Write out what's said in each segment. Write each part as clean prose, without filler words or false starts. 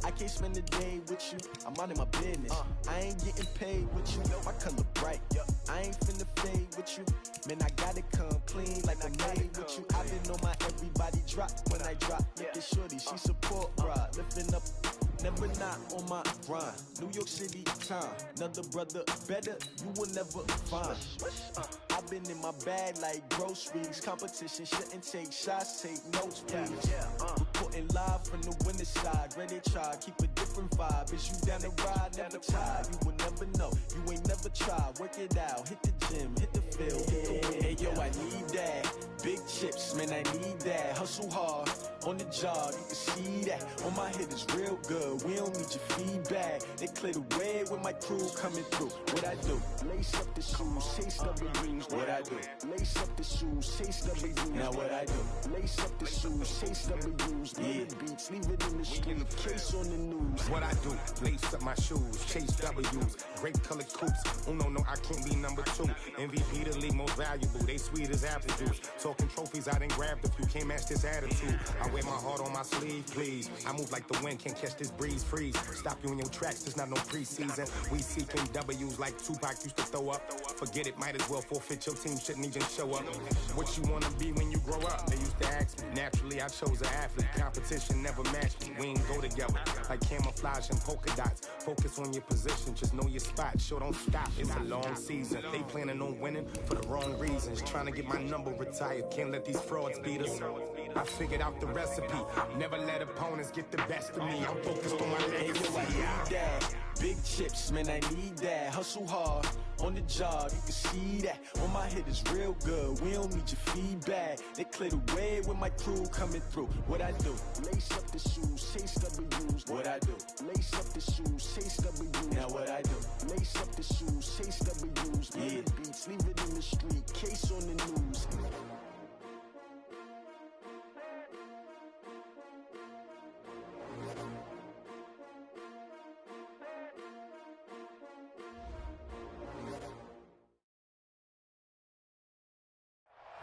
I can't spend a day with you, I'm out of my business. I ain't getting paid with you, my color bright. I ain't finna fade with you, man, I gotta come clean like I made with you. I've been on my everybody drop when I drop. Look at shorty, she support ride, lifting up. Never not on my grind. New York City time. Another brother better, you will never find. I've been in my bag like groceries. Competition shouldn't take shots, take notes, please. Reporting live from the winter side. Ready to try, keep a different vibe. Is you down the ride, never tired. You will never know, you ain't never tried. Work it out, hit the gym, hit the field, hit the wind. Hey yo, I need that. Big chips, man, I need that. Hustle hard, on the job, you can see that. On my head is real good, we don't need your feedback. They clear the way with my crew coming through. What I do? Lace up the shoes, chase W's. What I do? Lace up the shoes, chase W's. Now what I do? Lace up the shoes, chase W's. Yeah. Beats, leave it in the street, case on the news. What I do? Lace up my shoes, chase W's. Great colored coops. Oh no, I can't be number 2. MVP the league most valuable. They sweet as apple juice. Talking trophies, I didn't grab the few. Can't match this attitude. I wear my heart on my sleeve, please. I move like the wind, can't catch this breeze, freeze. Stop you in your tracks, there's not no preseason. We seeking W's like Tupac used to throw up. Forget it, might as well forfeit, your team shouldn't even show up. What you wanna be when you grow up? They used to ask me. Naturally, I chose an athlete. Competition never matched me. We ain't go together like camouflage and polka dots. Focus on your position, just know your spot. Sure, don't stop, it's a long season. They planning on winning for the wrong reasons. Trying to get my number retired, can't let these frauds beat us. I figured out the recipe. Never let opponents get the best of me. I'm focused on my legacy. I need that. Big chips, man, I need that. Hustle hard, on the job, you can see that. On my head is real good, we don't need your feedback. They clear the way with my crew coming through. What I do? Lace up the shoes, chase W's. What I do? Lace up the shoes, chase W's. Now what I do? Lace up the shoes, chase W's. Yeah. Beats, leave it in the street, case on the news.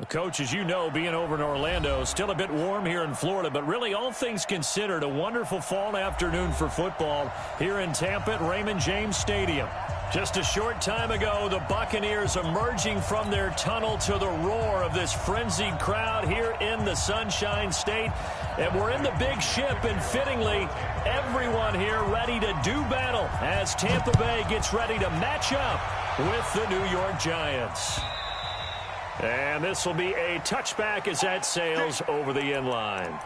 Coach, as you know, being over in Orlando, still a bit warm here in Florida, but really all things considered, a wonderful fall afternoon for football here in Tampa at Raymond James Stadium. Just a short time ago, the Buccaneers emerging from their tunnel to the roar of this frenzied crowd here in the Sunshine State. And we're in the big ship, and fittingly, everyone here ready to do battle as Tampa Bay gets ready to match up with the New York Giants. And this will be a touchback as that sails over the end line.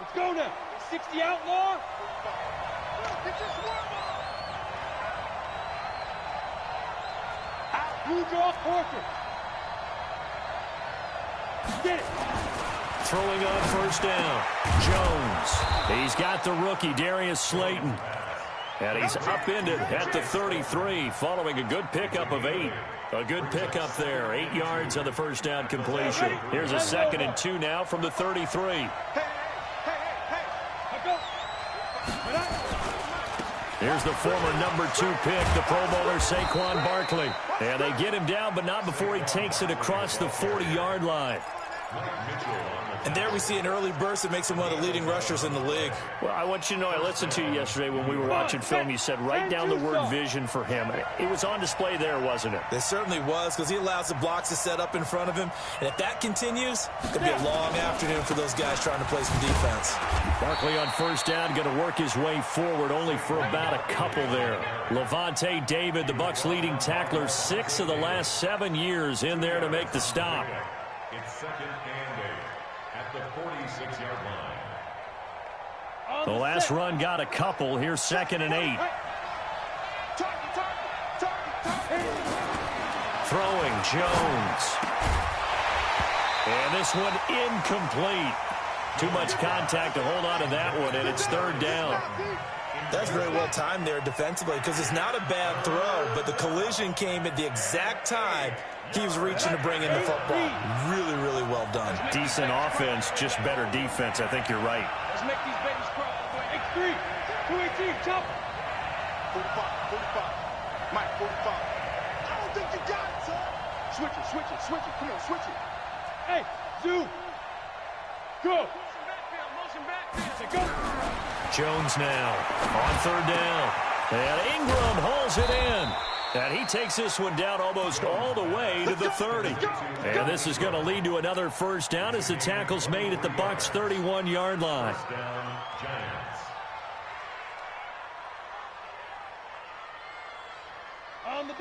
Let's go now. 60 outlaw. Out, blue draw, Porter. Get it. Throwing on first down, Jones. He's got the rookie, Darius Slayton. And he's upended at the 33, following a good pickup of 8. A good pickup there, 8 yards on the first down completion. Here's a 2nd and 2 now from the 33. Here's the former number 2 pick, the Pro Bowler Saquon Barkley. And they get him down, but not before he takes it across the 40-yard line. And there we see an early burst that makes him one of the leading rushers in the league. Well, I want you to know, I listened to you yesterday when we were watching film. You said write down the word vision for him. It was on display there, wasn't it? It certainly was, because he allows the blocks to set up in front of him. And if that continues, it could be a long afternoon for those guys trying to play some defense. Barkley on first down, going to work his way forward, only for about a couple there. Levante David, the Bucs leading tackler, 6 of the last 7 years in there to make the stop. It's 2nd and 8 at the 46-yard line. The last run got a couple. Here's 2nd and 8. Throwing, Jones. And this one incomplete. Too much contact to hold on to that one, and it's 3rd down. That's very well timed there defensively, because it's not a bad throw, but the collision came at the exact time he was reaching to bring in the football. Really, really well done. Decent offense, just better defense. I think you're right. Let's make these babies crawl. X3, 218, chop. 45, Mike, 45. I don't think you got it, son. Switch it. Come on, switch it. Hey, Zoo. Go. Motion back. Go. Jones now on third down. And Ingram hauls it in. And he takes this one down almost all the way to the 30. And this is going to lead to another first down as the tackle's made at the Bucs 31-yard line.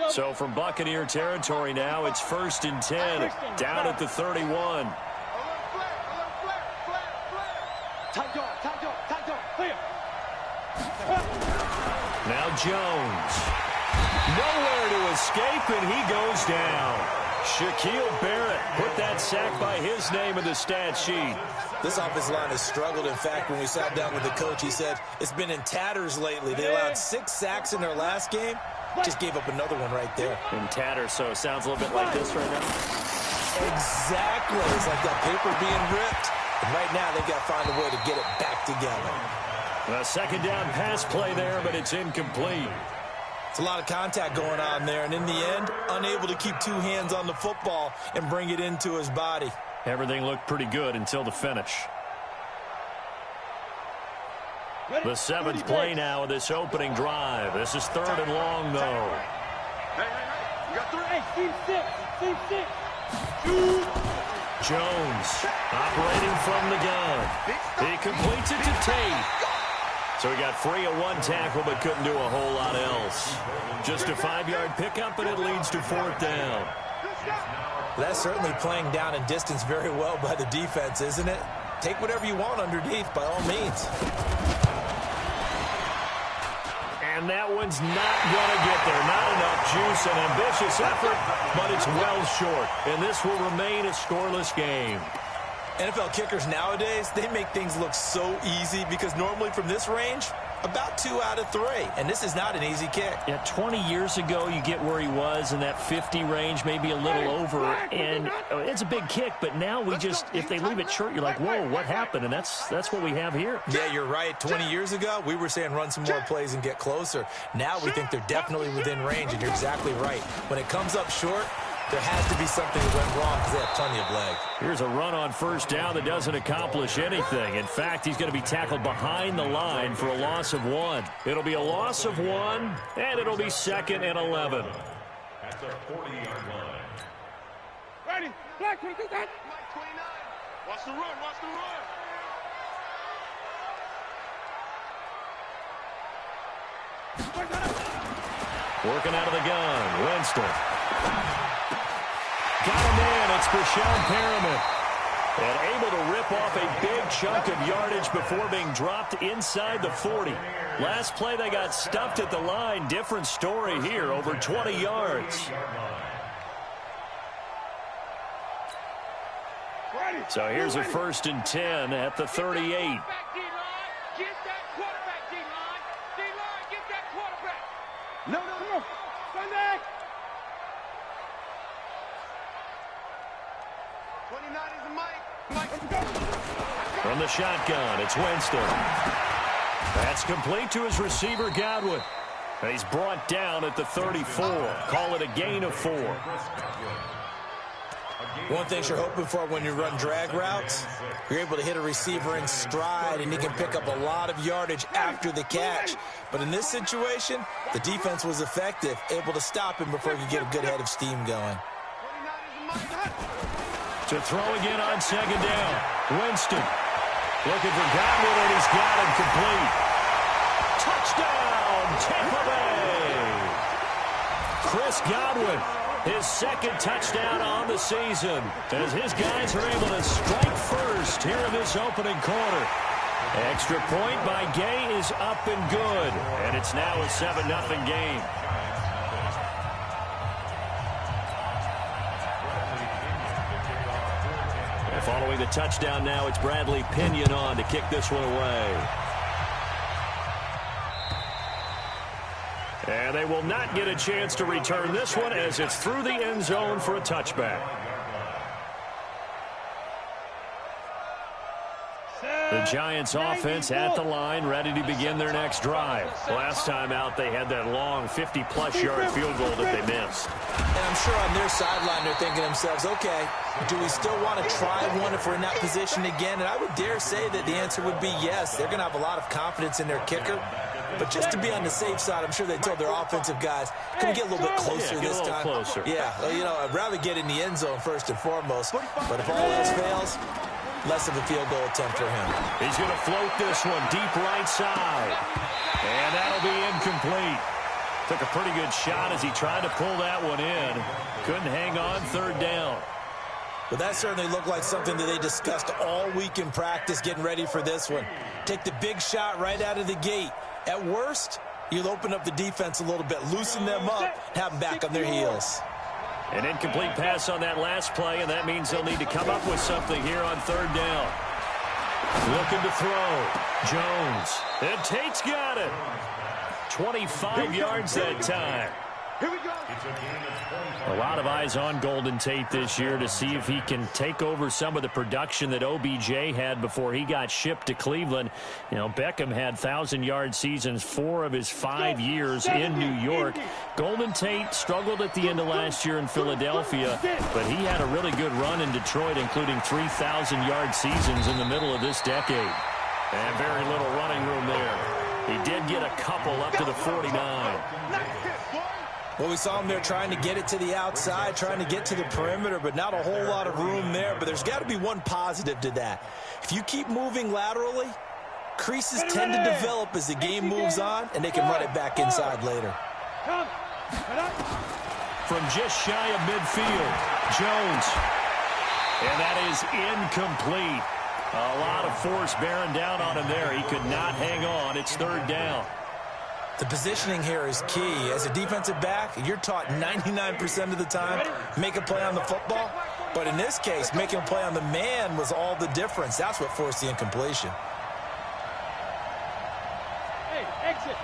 So from Buccaneer territory now, it's 1st and 10, down at the 31. Now Jones. Nowhere to escape, and he goes down. Shaquille Barrett put that sack by his name in the stat sheet. This offensive line has struggled. In fact, when we sat down with the coach, he said it's been in tatters lately. They allowed 6 sacks in their last game. Just gave up another one right there. In tatters, so it sounds a little bit like this right now. Exactly. It's like that paper being ripped. And right now, they've got to find a way to get it back together. A second down pass play there, but it's incomplete. It's a lot of contact going on there, and in the end, unable to keep 2 hands on the football and bring it into his body. Everything looked pretty good until the finish. The 7th play now of this opening drive. This is 3rd and long, though. Hey. You got 3. Hey, Team 6. Jones operating from the gun. He completes it to Tate. So he got free of 1 tackle but couldn't do a whole lot else. Just a 5-yard pickup, and it leads to 4th down. That's certainly playing down and distance very well by the defense, isn't it? Take whatever you want underneath, by all means. And that one's not going to get there. Not enough juice, an ambitious effort, but it's well short. And this will remain a scoreless game. NFL kickers nowadays, they make things look so easy because normally from this range, about 2 out of 3. And this is not an easy kick. Yeah, 20 years ago, you get where he was in that 50 range, maybe a little over. And it's a big kick, but now we just, if they leave it short, you're like, whoa, what happened? And that's what we have here. Yeah, you're right. 20 years ago, we were saying run some more plays and get closer. Now we think they're definitely within range, and you're exactly right. When it comes up short, there has to be something that went wrong because they have plenty of leg. Here's a run on first down that doesn't accomplish anything. In fact, he's going to be tackled behind the line for a loss of 1. It'll be a loss of 1, and it'll be 2nd and 11. At the 40-yard line. Ready. Black 29. Black 29. Watch the run. Working out of the gun, Winston. Got him in. It's Brashad Perriman. And able to rip off a big chunk of yardage before being dropped inside the 40. Last play, they got stuffed at the line. Different story here, over 20 yards. So here's a 1st and 10 at the 38. Get that quarterback, D-line. D-line, get that quarterback. No. Sunday. 29 is the mic. From the shotgun, it's Winston. That's complete to his receiver, Godwin. He's brought down at the 34. Call it a gain of 4. One thing you're hoping for when you run drag routes, you're able to hit a receiver in stride, and he can pick up a lot of yardage after the catch. But in this situation, the defense was effective, able to stop him before he could get a good head of steam going. To throw again on 2nd down. Winston looking for Godwin, and he's got him complete. Touchdown, Tampa Bay. Chris Godwin, his 2nd touchdown on the season, as his guys are able to strike first here in this opening quarter. Extra point by Gay is up and good, and it's now a 7-0 game. Following the touchdown now, it's Bradley Pinion on to kick this one away. And they will not get a chance to return this one as it's through the end zone for a touchback. Set. The Giants offense at the line, ready to begin their next drive. Last time out, they had that long 50-plus yard field goal that they missed. And I'm sure on their sideline they're thinking to themselves, okay, do we still want to try one if we're in that position again? And I would dare say that the answer would be yes. They're going to have a lot of confidence in their kicker. But just to be on the safe side, I'm sure they told their offensive guys, can we get a little bit closer this time? Closer. Yeah, well, you know, I'd rather get in the end zone first and foremost. But if all else fails, less of a field goal attempt for him. He's going to float this one deep right side. And that'll be incomplete. Took a pretty good shot as he tried to pull that one in. Couldn't hang on, third down. But that certainly looked like something that they discussed all week in practice getting ready for this one. Take the big shot right out of the gate. At worst, you'll open up the defense a little bit, loosen them up, have them back on their heels. An incomplete pass on that last play, and that means they'll need to come up with something here on third down. Looking to throw. Jones. And Tate's got it. 25 yards that time. Here we go. A lot of eyes on Golden Tate this year to see if he can take over some of the production that OBJ had before he got shipped to Cleveland. You know, Beckham had 1,000-yard seasons 4 of his 5 years in New York. Golden Tate struggled at the end of last year in Philadelphia, but he had a really good run in Detroit, including 3,000-yard seasons in the middle of this decade. And very little running room there. He did get a couple up to the 49. Well, we saw him there trying to get it to the outside, trying to get to the perimeter, but not a whole lot of room there. But there's got to be one positive to that. If you keep moving laterally, creases tend to develop as the game moves on, and they can run it back inside later. From just shy of midfield, Jones. And that is incomplete. A lot of force bearing down on him there. He could not hang on. It's third down. The positioning here is key. As a defensive back, you're taught 99% of the time, make a play on the football. But in this case, making a play on the man was all the difference. That's what forced the incompletion. Hey, exit.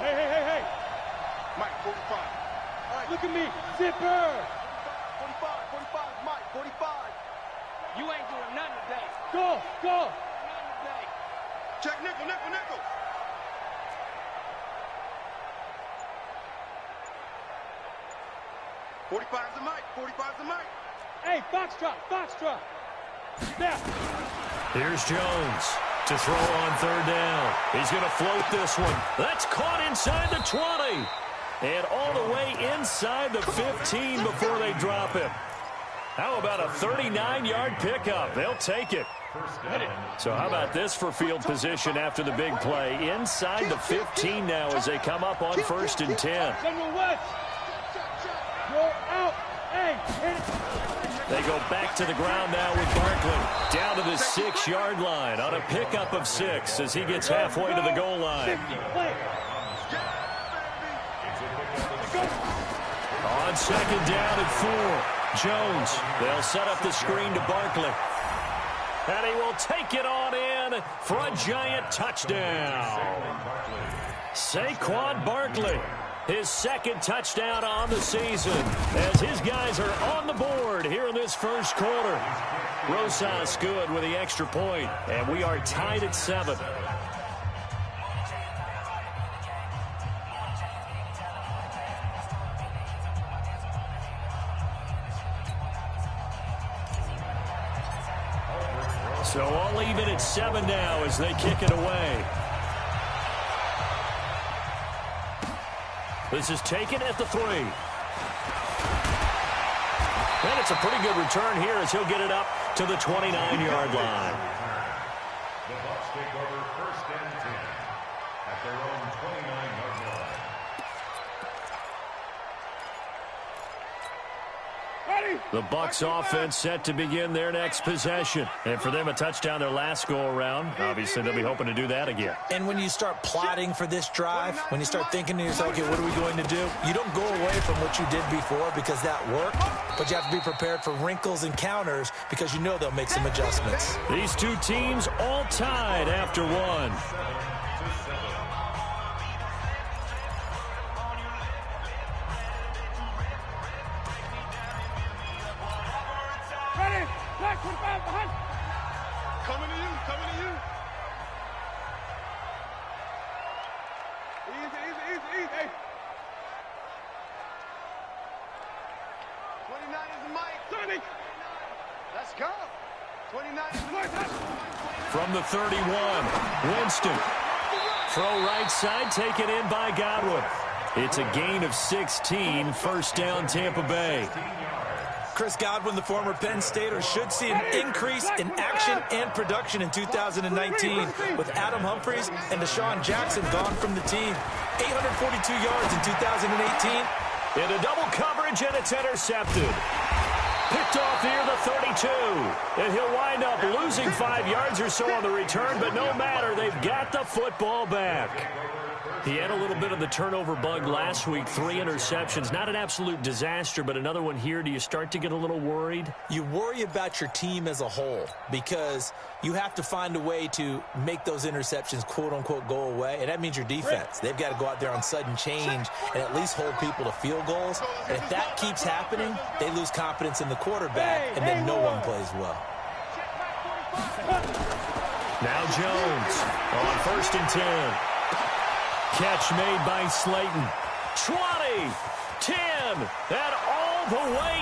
Hey. Mike, 45. All right, look at me. Zipper. 45, Mike, 45. You ain't doing nothing today. Go. Nothing today. Check nickel. 45's the Mike. Hey, Foxtrot. Now. Here's Jones to throw on third down. He's going to float this one. That's caught inside the 20. And all the way inside the 15 before they drop him. How about a 39-yard pickup? They'll take it. So how about this for field position after the big play? Inside the 15 now as they come up on 1st and 10. They go back to the ground now with Barkley. Down to the 6-yard line on a pickup of 6 as he gets halfway to the goal line. On 2nd down and 4, Jones. They'll set up the screen to Barkley. And he will take it on in for a giant touchdown. Saquon Barkley. His 2nd touchdown on the season as his guys are on the board here in this first quarter. Rosas good with the extra point, and we are tied at 7. So all even at 7 now as they kick it away. This is taken at the 3. And it's a pretty good return here as he'll get it up to the 29-yard line. The Bucs take over 1st and 10 at their own 29-yard line. The Bucs offense set to begin their next possession. And for them, a touchdown their last go-around. Obviously, they'll be hoping to do that again. And when you start plotting for this drive, when you start thinking to yourself, okay, what are we going to do? You don't go away from what you did before because that worked, but you have to be prepared for wrinkles and counters because you know they'll make some adjustments. These two teams all tied after 1. Coming to you, coming to you. Easy, easy, easy, easy. Hey. 29 is the mic. 30. Let's go. 29 is the mic. From the 31, Winston. Throw right side, taken in by Godwin. It's a gain of 16, first down Tampa Bay. Chris Godwin, the former Penn Stater, should see an increase in action and production in 2019 with Adam Humphries and Deshaun Jackson gone from the team. 842 yards in 2018. Into double coverage, and it's intercepted. Picked off near the 32. And he'll wind up losing 5 yards or so on the return, but no matter, they've got the football back. He had a little bit of the turnover bug last week, 3 interceptions. Not an absolute disaster, but another one here. Do you start to get a little worried? You worry about your team as a whole because you have to find a way to make those interceptions, quote-unquote, go away, and that means your defense. They've got to go out there on sudden change and at least hold people to field goals. And if that keeps happening, they lose confidence in the quarterback, and then no one plays well. Now Jones on 1st and 10. Catch made by Slayton. 20, 10, and all the way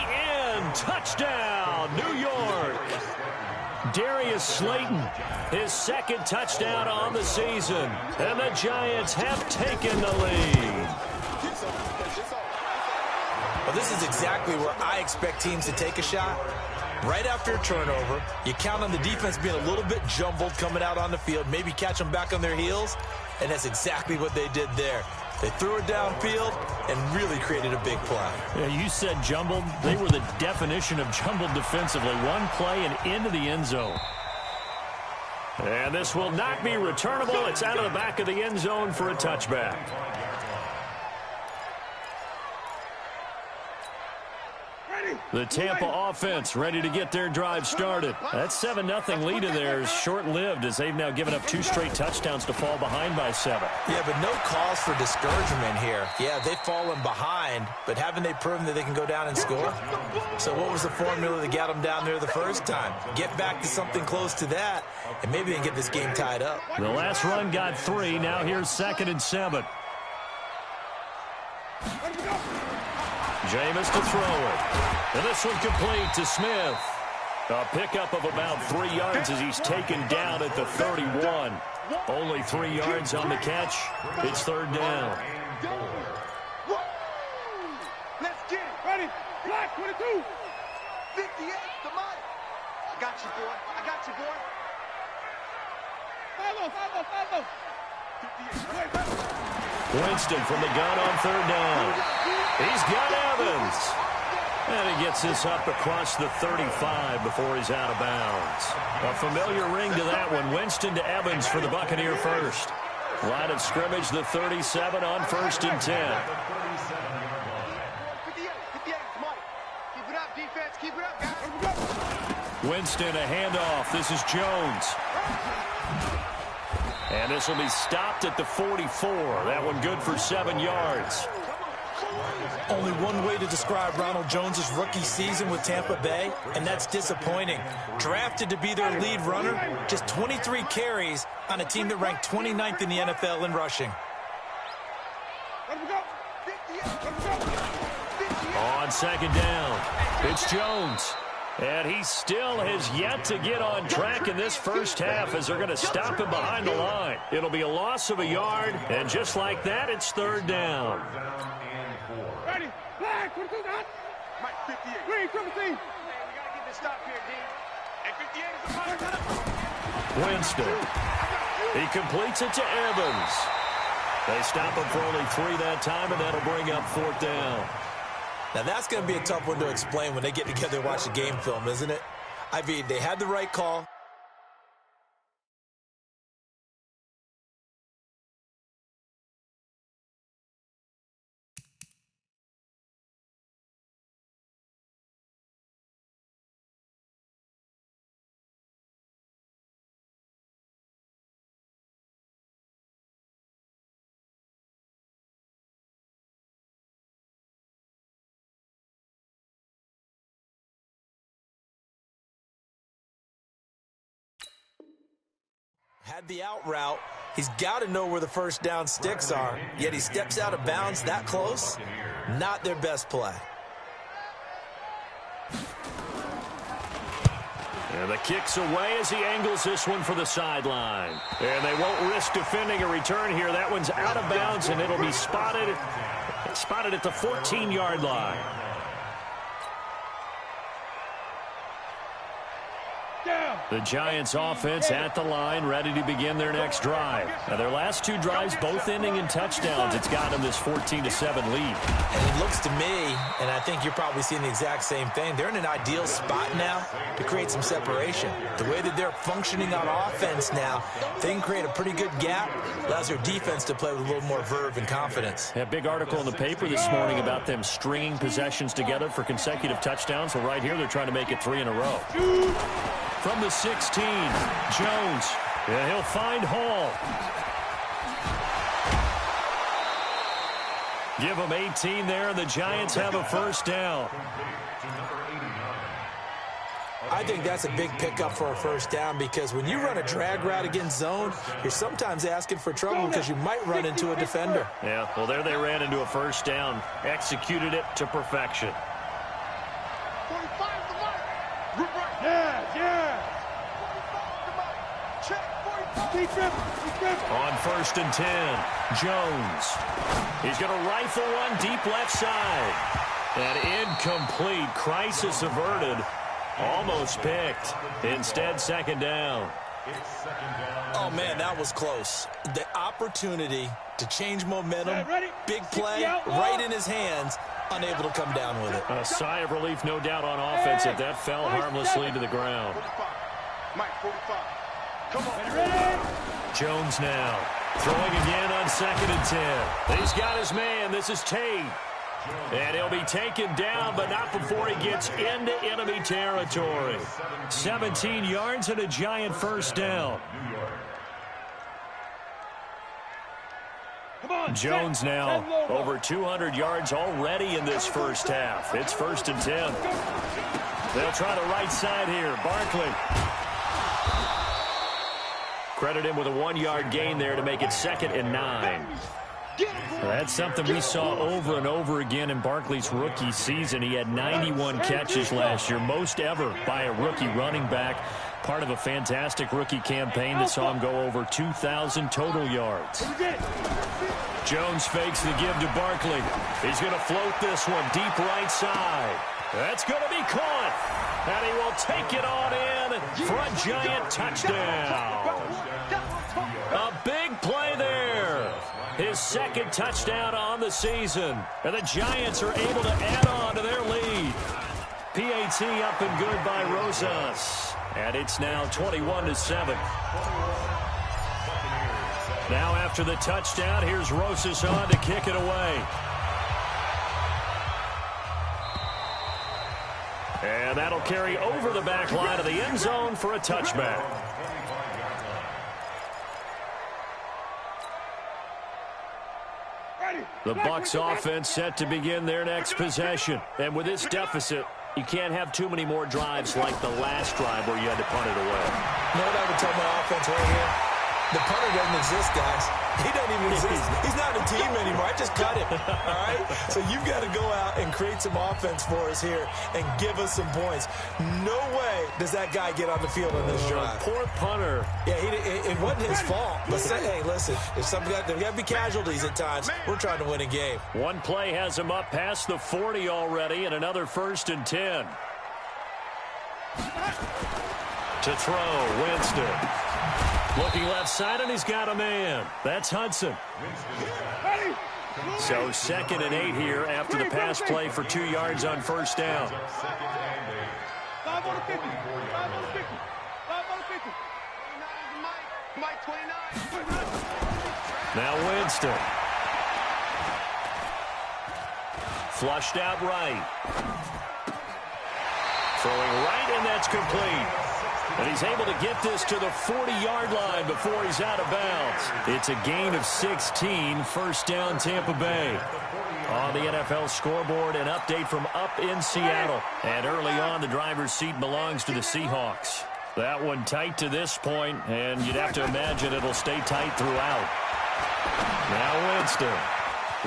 in. Touchdown, New York. Darius Slayton, his 2nd touchdown on the season. And the Giants have taken the lead. Well, this is exactly where I expect teams to take a shot. Right after a turnover, you count on the defense being a little bit jumbled coming out on the field, maybe catch them back on their heels, and that's exactly what they did there. They threw it downfield and really created a big play. Yeah, you said jumbled. They were the definition of jumbled defensively. One play and into the end zone. And this will not be returnable. It's out of the back of the end zone for a touchback. The Tampa offense ready to get their drive started. That 7-0 lead of theirs short-lived as they've now given up 2 straight touchdowns to fall behind by 7. Yeah, but no cause for discouragement here. Yeah, they've fallen behind, but haven't they proven that they can go down and score? So what was the formula that got them down there the first time? Get back to something close to that, and maybe they can get this game tied up. The last run got 3. Now here's 2nd and 7. Jameis to throw it. And this one complete to Smith. A pickup of about 3 yards as he's taken down at the 31. Only 3 yards on the catch. It's 3rd down. Let's get it. Ready? Black 22. 58, come on. I got you, boy. I got you, boy. Follow. 58. Winston from the gun on 3rd down. He's got Evans. And he gets this up across the 35 before he's out of bounds. A familiar ring to that one. Winston to Evans for the Buccaneer first. Line of scrimmage, the 37 on 1st and 10. 58, come on. Keep it up, defense. Keep it up, guys. Winston, a handoff. This is Jones. And this will be stopped at the 44. That one good for 7 yards. Only one way to describe Ronald Jones' rookie season with Tampa Bay, and that's disappointing. Drafted to be their lead runner, just 23 carries on a team that ranked 29th in the NFL in rushing. On 2nd down, it's Jones. And he still has yet to get on track in this first half as they're going to stop him behind the line. It'll be a loss of a yard, and just like that, it's 3rd down. Ready? Flag, 22 down. Mike, 58. Green, 17. We got to get this stop here, D. And 58 is the Winston. He completes it to Evans. They stop him for only 3 that time, and that'll bring up 4th down. Now, that's going to be a tough one to explain when they get together and watch the game film, isn't it? I mean, they had the right call. Had the out route. He's got to know where the first down sticks are, yet he steps out of bounds that close. Not their best play. And the kick's away as he angles this one for the sideline. And they won't risk defending a return here. That one's out of bounds, and it'll be spotted at the 14-yard line. The Giants offense at the line, ready to begin their next drive. Now, their last two drives both ending in touchdowns. It's got them this 14-7 lead. And it looks to me, and I think you're probably seeing the exact same thing, they're in an ideal spot now to create some separation. The way that they're functioning on offense now, they can create a pretty good gap, allows their defense to play with a little more verve and confidence. A big article in the paper this morning about them stringing possessions together for consecutive touchdowns. So right here, they're trying to make it 3 in a row. From the 16, Jones. Yeah, he'll find Hall. Give him 18 there, and the Giants have a first down. I think that's a big pickup for a first down because when you run a drag route against zone, you're sometimes asking for trouble because you might run into a defender. Yeah, well, there they ran into a first down. Executed it to perfection. On 1st and 10, Jones. He's going to rifle one deep left side. And incomplete. Crisis averted. Almost picked. Instead, second down. Oh, man, that was close. The opportunity to change momentum, big play, right in his hands, unable to come down with it. A sigh of relief, no doubt, on offense if that fell harmlessly to the ground. Mike, 45. Come on. Jones now throwing again on 2nd and 10. He's got his man. This is Tate. And he'll be taken down, but not before he gets into enemy territory. 17 yards and a Giant first down. Jones now over 200 yards already in this first half. It's 1st and 10. They'll try the right side here. Barkley. Credit him with a 1-yard gain there to make it 2nd and 9. That's something we saw over and over again in Barkley's rookie season. He had 91 catches last year, most ever by a rookie running back. Part of a fantastic rookie campaign that saw him go over 2,000 total yards. Jones fakes the give to Barkley. He's going to float this one deep right side. That's going to be caught. And he will take it on in for a Giant touchdown. A big play there. His 2nd touchdown on the season. And the Giants are able to add on to their lead. PAT up and good by Rosas. And it's now 21-7. Now after the touchdown, here's Rosas on to kick it away. And that'll carry over the back line of the end zone for a touchback. The Bucs offense set to begin their next possession. And with this deficit, you can't have too many more drives like the last drive where you had to punt it away. You know what I would tell my offense right here? The punter doesn't exist, guys. He doesn't even exist. He's not a team anymore. I just cut him, all right? So you've got to go out and create some offense for us here and give us some points. No way does that guy get on the field on this drive. Poor punter. Yeah, it wasn't his fault. But hey, listen, there's got to be casualties at times. We're trying to win a game. One play has him up past the 40 already, and another 1st and 10. To throw, Winston. Looking left side, and he's got a man. That's Hudson. So 2nd and 8 here after the pass play for 2 yards on 1st down. Now Winston. Flushed out right. Throwing right, and that's complete. And he's able to get this to the 40-yard line before he's out of bounds. It's a gain of 16, 1st down Tampa Bay. On the NFL scoreboard, an update from up in Seattle. And early on, the driver's seat belongs to the Seahawks. That one tight to this point, and you'd have to imagine it'll stay tight throughout. Now Winston.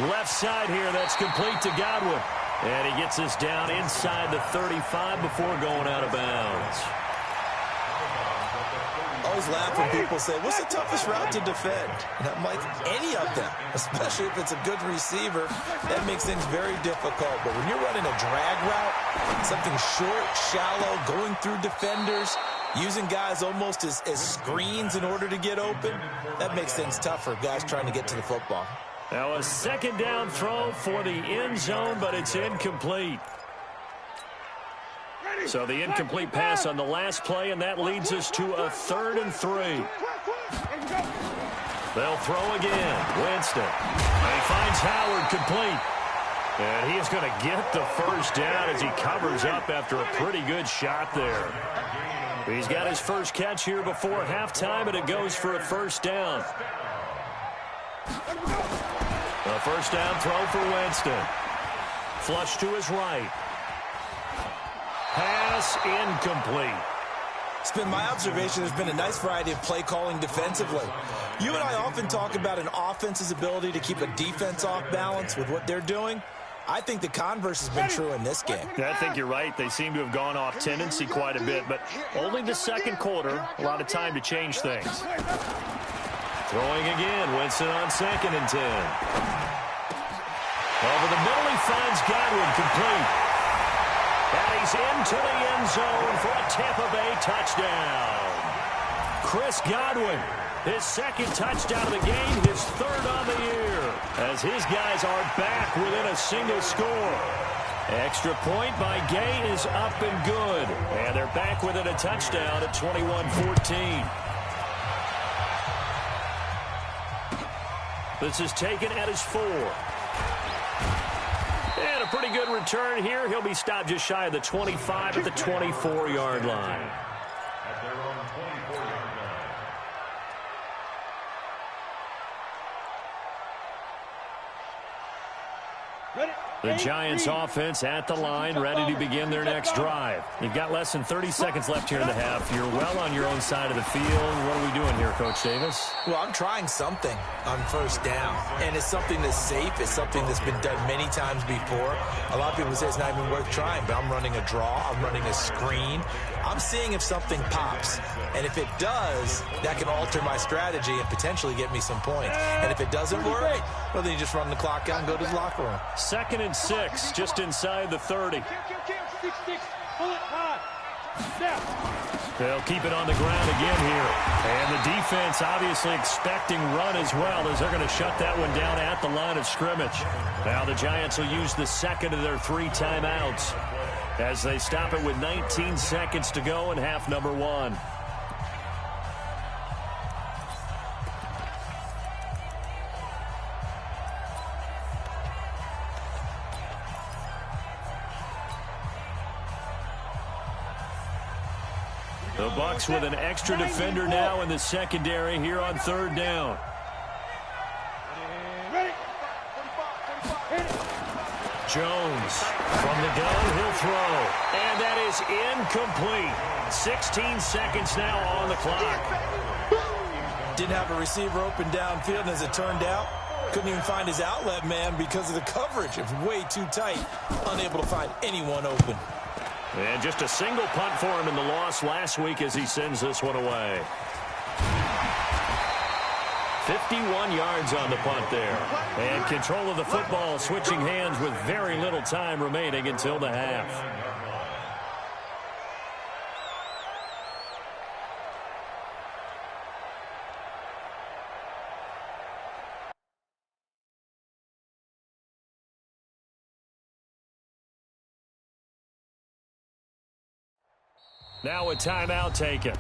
Left side here, that's complete to Godwin. And he gets us down inside the 35 before going out of bounds. I always laugh when people say, what's the toughest route to defend? And I'm like, any of them, especially if it's a good receiver. That makes things very difficult. But when you're running a drag route, something short, shallow, going through defenders, using guys almost as screens in order to get open, that makes things tough for guys trying to get to the football. Now a second down throw for the end zone, but it's incomplete. So the incomplete pass on the last play, and that leads us to a 3rd and 3. They'll throw again. Winston. And he finds Howard complete. And he is going to get the first down as he covers up after a pretty good shot there. He's got his first catch here before halftime, and it goes for a first down. A first down throw for Winston. Flush to his right. Pass incomplete. It's been my observation there's been a nice variety of play calling defensively. You and I often talk about an offense's ability to keep a defense off balance with what they're doing. I think the converse has been true in this game. I think you're right. They seem to have gone off tendency quite a bit, but only the second quarter, a lot of time to change things. Throwing again, Winston on 2nd and 10. Over the middle, he finds Godwin complete. And he's into the end zone for a Tampa Bay touchdown. Chris Godwin, his second touchdown of the game, his 3rd on the year, as his guys are back within a single score. Extra point by Gay is up and good, and they're back within a touchdown at 21-14. This is taken at his 4. And a pretty good return here. He'll be stopped just shy of the 25 at the 24-yard line. At their own 24-yard line. Ready? The Giants offense at the line, ready to begin their next drive. You've got less than 30 seconds left here in the half. You're well on your own side of the field. What are we doing here, Coach Davis? Well, I'm trying something on first down, and it's something that's safe. It's something that's been done many times before. A lot of people say it's not even worth trying, but I'm running a draw. I'm running a screen. I'm seeing if something pops, and if it does, that can alter my strategy and potentially get me some points. And if it doesn't work, well, then you just run the clock out and go to the locker room. 2nd and 6, just inside the 30. They'll keep it on the ground again here. And the defense obviously expecting run as well, as they're going to shut that one down at the line of scrimmage. Now the Giants will use the second of their 3 timeouts as they stop it with 19 seconds to go in half number 1. The Bucs with an extra defender now in the secondary here on 3rd down. Jones from the gun, he'll throw. And that is incomplete. 16 seconds now on the clock. Didn't have a receiver open downfield, and as it turned out, couldn't even find his outlet man because of the coverage. It was way too tight. Unable to find anyone open. And just a single punt for him in the loss last week as he sends this one away. 51 yards on the punt there. And control of the football switching hands with very little time remaining until the half. Now a timeout taken.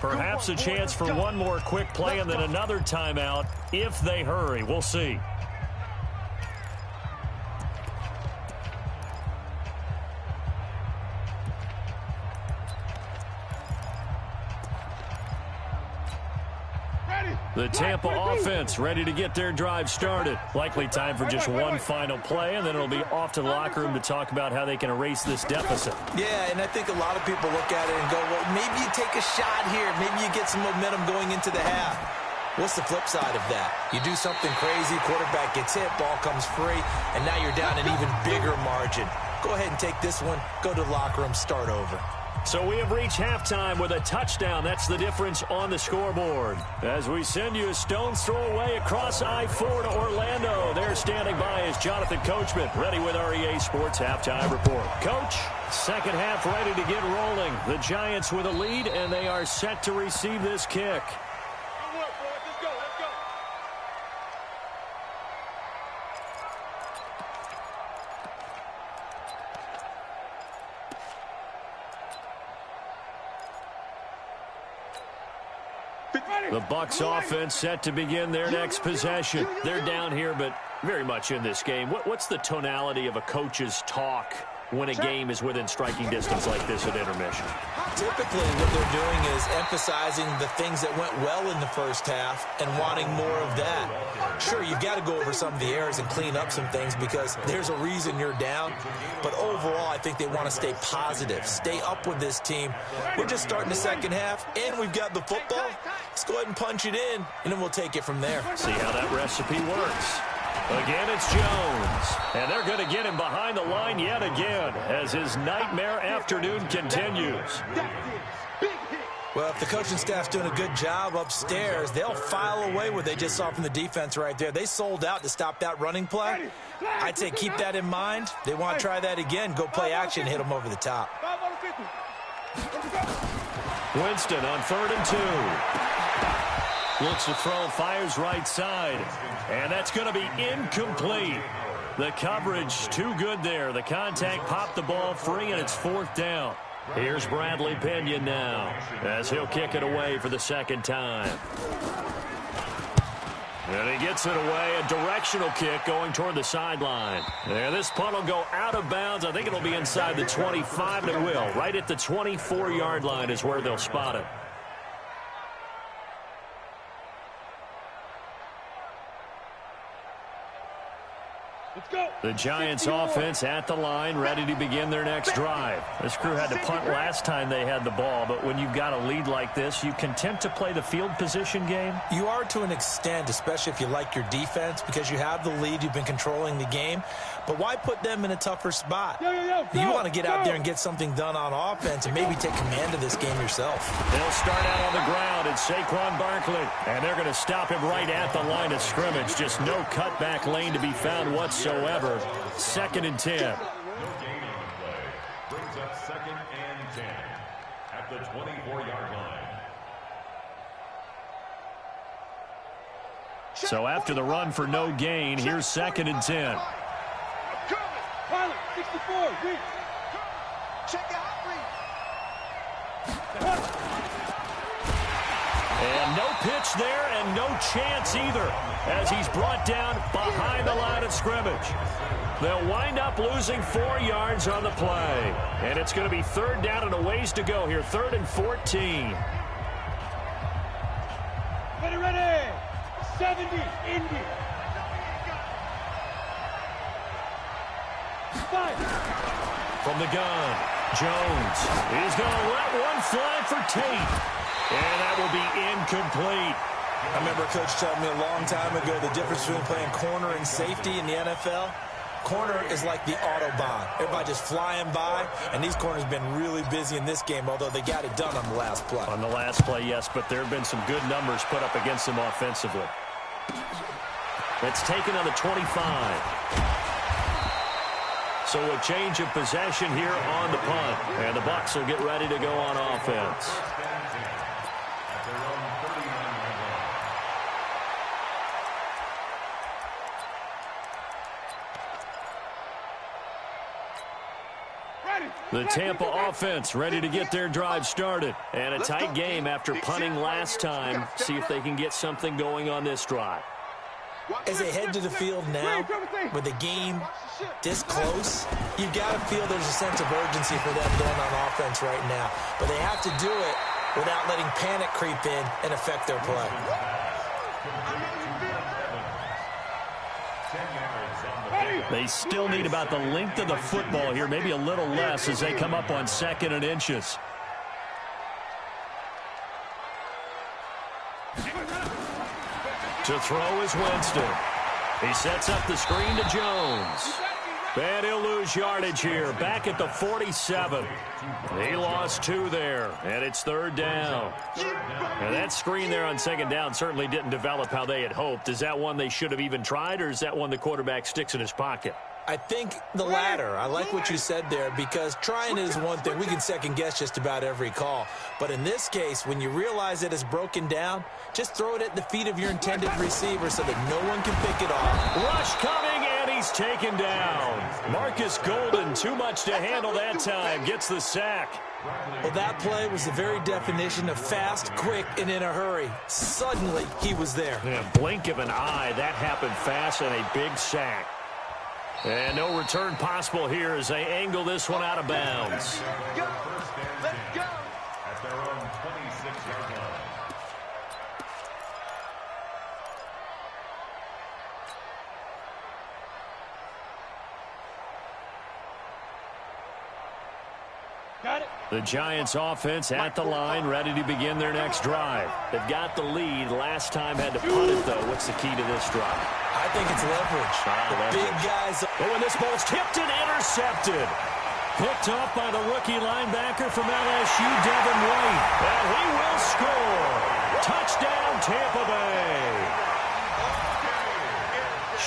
Perhaps a chance for one more quick play and then another timeout if they hurry. We'll see. Ready? The Tampa offense ready to get their drive started. Likely time for just one final play, and then it'll be off to the locker room to talk about how they can erase this deficit. Yeah, and I think a lot of people look at it and go, well, maybe you take a shot here. Maybe you get some momentum going into the half. What's the flip side of that? You do something crazy, quarterback gets hit, ball comes free, and now you're down an even bigger margin. Go ahead and take this one, go to the locker room, start over. So we have reached halftime with a touchdown. That's the difference on the scoreboard. As we send you a stone's throw away across I-4 to Orlando. There standing by is Jonathan Coachman, ready with our EA Sports Halftime Report. Coach, second half ready to get rolling. The Giants with a lead, and they are set to receive this kick. The Bucs offense set to begin their next possession. They're down here, but very much in this game. What's the tonality of a coach's talk when a game is within striking distance like this at intermission? Typically, what they're doing is emphasizing the things that went well in the first half and wanting more of that. Sure, you've got to go over some of the errors and clean up some things because there's a reason you're down. But overall, I think they want to stay positive, stay up with this team. We're just starting the second half, and we've got the football. Let's go ahead and punch it in, and then we'll take it from there. See how that recipe works. Again, it's Jones. And they're going to get him behind the line yet again as his nightmare afternoon continues. Well, if the coaching staff's doing a good job upstairs, they'll file away what they just saw from the defense right there. They sold out to stop that running play. I'd say keep that in mind. They want to try that again. Go play action, hit them over the top. Winston on 3rd and 2. Looks to throw, fires right side. And that's going to be incomplete. The coverage too good there. The contact popped the ball free, and it's 4th down. Here's Bradley Pinion now as he'll kick it away for the second time. And he gets it away, a directional kick going toward the sideline. And this punt will go out of bounds. I think it'll be inside the 25, and it will. Right at the 24-yard line is where they'll spot it. The Giants offense at the line, ready to begin their next drive. This crew had to punt last time they had the ball, but when you've got a lead like this, you content to play the field position game? You are to an extent, especially if you like your defense, because you have the lead, you've been controlling the game. But why put them in a tougher spot? You want to get out there and get something done on offense and maybe take command of this game yourself. They'll start out on the ground. It's Saquon Barkley, and they're going to stop him right at the line of scrimmage. Just no cutback lane to be found whatsoever. 2nd and 10. No gain on the play. Brings up 2nd and 10 at the 24-yard line. So after the run for no gain, here's 2nd and 10. Pilot, 64, reach. Check out, And no pitch there and no chance either as he's brought down behind the line of scrimmage. They'll wind up losing 4 yards on the play. And it's going to be 3rd down and a ways to go here. 3rd and 14. Ready. 70, Indy. 5. From the gun, Jones. He's going to let one fly for Tate. And that will be incomplete. I remember a coach telling me a long time ago the difference between playing corner and safety in the NFL. Corner is like the Autobahn. Everybody just flying by, and these corners have been really busy in this game, although they got it done on the last play. On the last play, yes, but there have been some good numbers put up against them offensively. It's taken on the 25. So a change of possession here on the punt, and the Bucs will get ready to go on offense. The Tampa offense ready to get their drive started. And a tight game after punting last time. See if they can get something going on this drive. As they head to the field now, with the game this close, you've got to feel there's a sense of urgency for them going on offense right now. But they have to do it without letting panic creep in and affect their play. They still need about the length of the football here, maybe a little less as they come up on 2nd and inches. To throw is Winston. He sets up the screen to Jones. And he'll lose yardage here, back at the 47. He lost 2 there, and it's 3rd down. And that screen there on 2nd down certainly didn't develop how they had hoped. Is that one they should have even tried, or is that one the quarterback sticks in his pocket? I think the latter. I like what you said there, because trying is one thing. We can second-guess just about every call. But in this case, when you realize that it's broken down, just throw it at the feet of your intended receiver so that no one can pick it off. Rush coming, and he's taken down. Marcus Golden, too much to handle that time, gets the sack. Well, that play was the very definition of fast, quick, and in a hurry. Suddenly, he was there. Yeah, blink of an eye, that happened fast, and a big sack. And no return possible here as they angle this one out of bounds. Go. Let's go. At their own 26-yard line. Got it. The Giants offense at the line, ready to begin their next drive. They've got the lead. Last time had to punt it, though. What's the key to this drive? I think it's leverage. The big guys. Oh, and this ball's tipped and intercepted. Picked off by the rookie linebacker from LSU, Devin White. And he will score. Touchdown, Tampa Bay.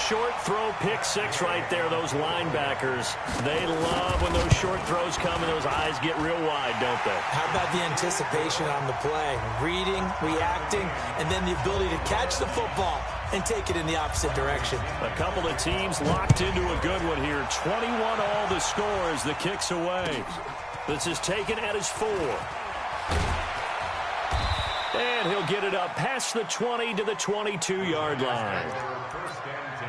Short throw, pick 6 right there. Those linebackers, they love when those short throws come and those eyes get real wide, don't they? How about the anticipation on the play? Reading, reacting, and then the ability to catch the football and take it in the opposite direction. A couple of teams locked into a good one here. 21 all the score as the kick's away. This is taken at his 4. And he'll get it up past the 20 to the 22-yard line. First and 10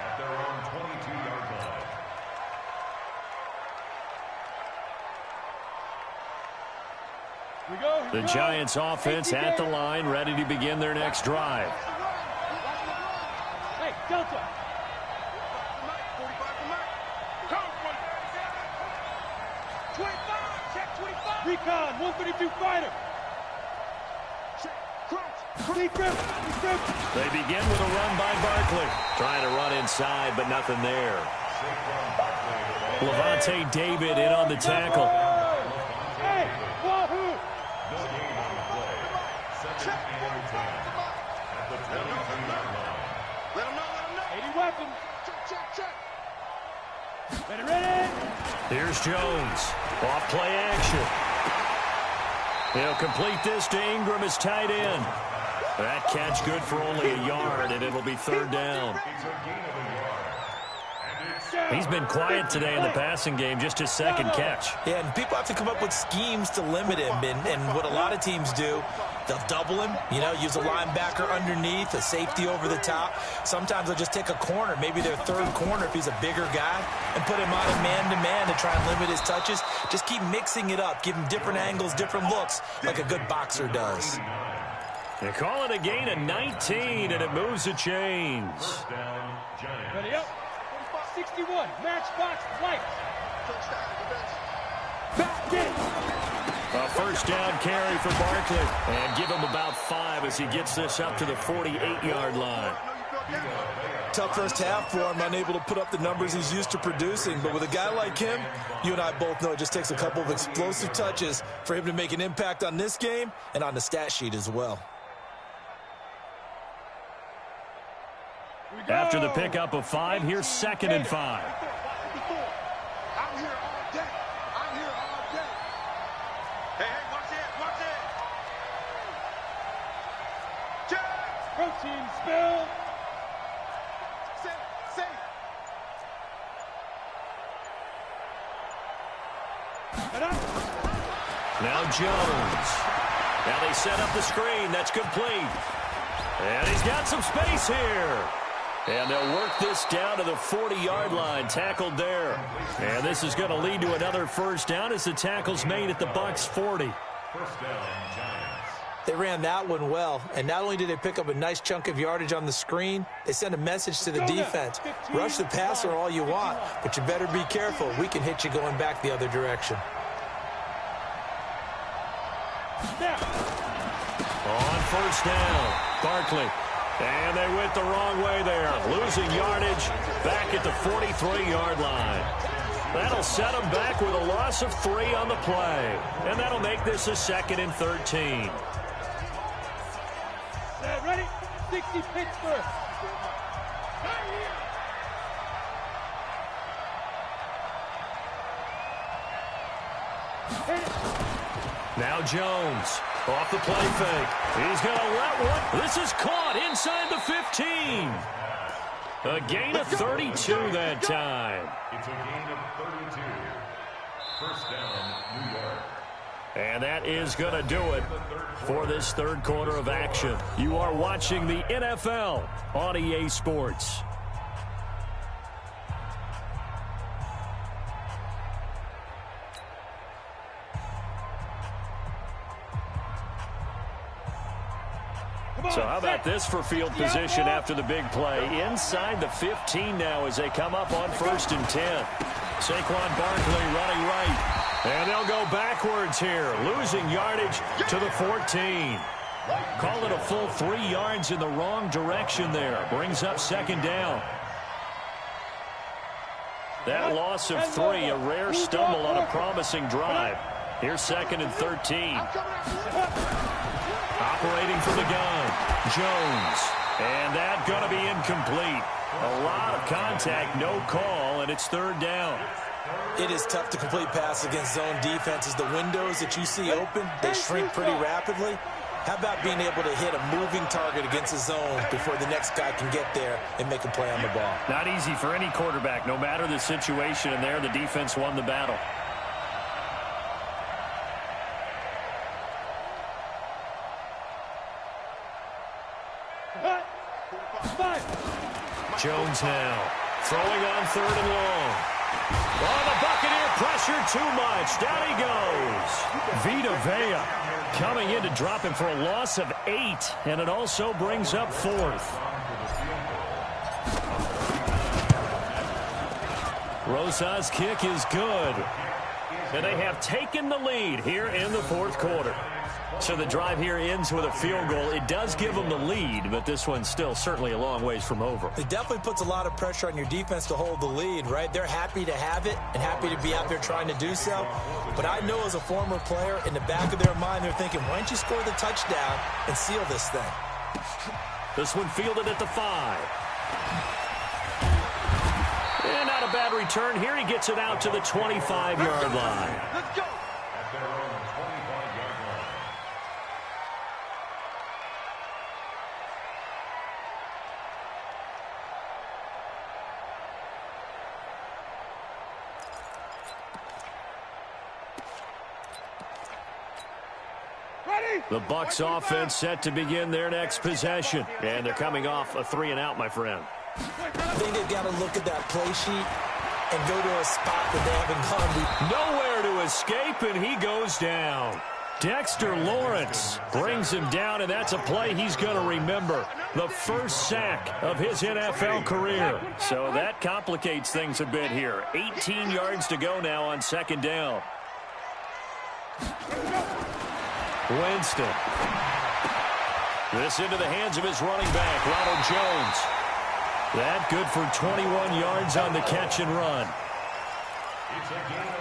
at their own 22-yard line. We go. The Giants offense at the line, ready to begin their next drive. Hey, Delta. 25. Check 25. Recon, 132 fighter. They begin with a run by Barkley. Trying to run inside, but nothing there. Levante David in on the tackle. Hey, wahoo! No gain on the play. 2nd and 10 at the 22-yard line. Let him know. 80 weapons. Check. Ready. Here's Jones. Off play action. He'll complete this to Ingram as tight end. That catch good for only a yard, and it'll be 3rd down. He's been quiet today in the passing game, just his 2nd catch. Yeah, and people have to come up with schemes to limit him. And what a lot of teams do, they'll double him, use a linebacker underneath, a safety over the top. Sometimes they'll just take a corner, maybe their 3rd corner if he's a bigger guy, and put him on a man-to-man to try and limit his touches. Just keep mixing it up, give him different angles, different looks, like a good boxer does. They call it a gain of 19, and it moves the chains. First down, Giants. Ready up. 61. Matchbox light. Back in. A first down carry for Barkley. And give him about 5 as he gets this up to the 48-yard line. Tough first half for him, unable to put up the numbers he's used to producing. But with a guy like him, you and I both know it just takes a couple of explosive touches for him to make an impact on this game and on the stat sheet as well. After the pickup of 5, here's 2nd and 5. I'm here all day. Hey, watch it. Check. Protein spill. Safe. Now Jones. Now they set up the screen. That's complete. And he's got some space here. And they'll work this down to the 40-yard line, tackled there. And this is going to lead to another first down as the tackle's made at the Bucs 40. First down, Giants. They ran that one well, and not only did they pick up a nice chunk of yardage on the screen, they sent a message to the defense. Rush the passer all you want, but you better be careful. We can hit you going back the other direction. On first down, Barkley. And they went the wrong way there, losing yardage back at the 43-yard line. That'll set them back with a loss of 3 on the play. And that'll make this a 2nd and 13. Ready? 60 Pittsburgh. Now Jones off the play fake. He's going to let one. This is caught inside the 15. A gain of 32 that time. It's a gain of 32. First down, New York. And that is going to do it for this third quarter of action. You are watching the NFL on EA Sports. So how about this for field position after the big play? Inside the 15 now as they come up on 1st and 10. Saquon Barkley running right. And they'll go backwards here, losing yardage to the 14. Call it a full 3 yards in the wrong direction there. Brings up 2nd down. That loss of 3, a rare stumble on a promising drive. Here's 2nd and 13. Operating from the gun, Jones. And that's going to be incomplete. A lot of contact, no call, and it's 3rd down. It is tough to complete pass against zone defenses. The windows that you see open, they shrink pretty rapidly. How about being able to hit a moving target against a zone before the next guy can get there and make a play on the ball? Not easy for any quarterback, no matter the situation, and there the defense won the battle. Jones now throwing on 3rd and long. Oh, the Buccaneer pressure too much. Down he goes. Vita Vea coming in to drop him for a loss of 8, and it also brings up 4th. Rosa's kick is good. And they have taken the lead here in the 4th quarter. So the drive here ends with a field goal. It does give them the lead, but this one's still certainly a long ways from over. It definitely puts a lot of pressure on your defense to hold the lead, right? They're happy to have it and happy to be out there trying to do so. But I know as a former player, in the back of their mind, they're thinking, why don't you score the touchdown and seal this thing? This one fielded at the 5. And not a bad return here. He gets it out to the 25-yard line. Let's go. At their own 25-yard line. The Bucs offense set to begin their next possession. And they're coming off a 3-and-out, my friend. I think they've got to look at that play sheet and go to a spot that they haven't gone. Nowhere to escape, and he goes down. Dexter Lawrence brings him down, and that's a play he's going to remember. The first sack of his NFL career. So that complicates things a bit here. 18 yards to go now on 2nd down. Winston. This into the hands of his running back, Ronald Jones. That good for 21 yards on the catch and run.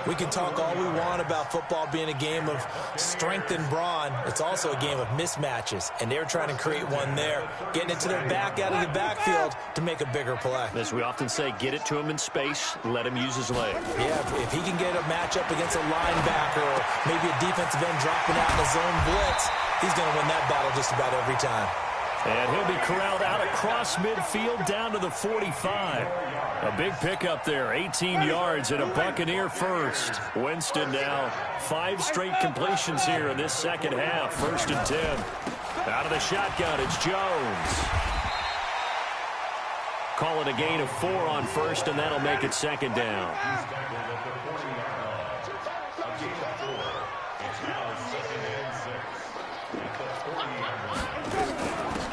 We can talk all we want about football being a game of strength and brawn. It's also a game of mismatches, and they're trying to create one there, getting it to their back out of the backfield to make a bigger play. As we often say, get it to him in space, let him use his leg. Yeah, if he can get a matchup against a linebacker or maybe a defensive end dropping out in a zone blitz, he's going to win that battle just about every time. And he'll be corralled out across midfield down to the 45. A big pickup there, 18 yards and a Buccaneer first. Winston now 5 straight completions here in this second half. 1st and 10. Out of the shotgun, it's Jones. Call it a gain of 4 on 1st, and that'll make it 2nd down.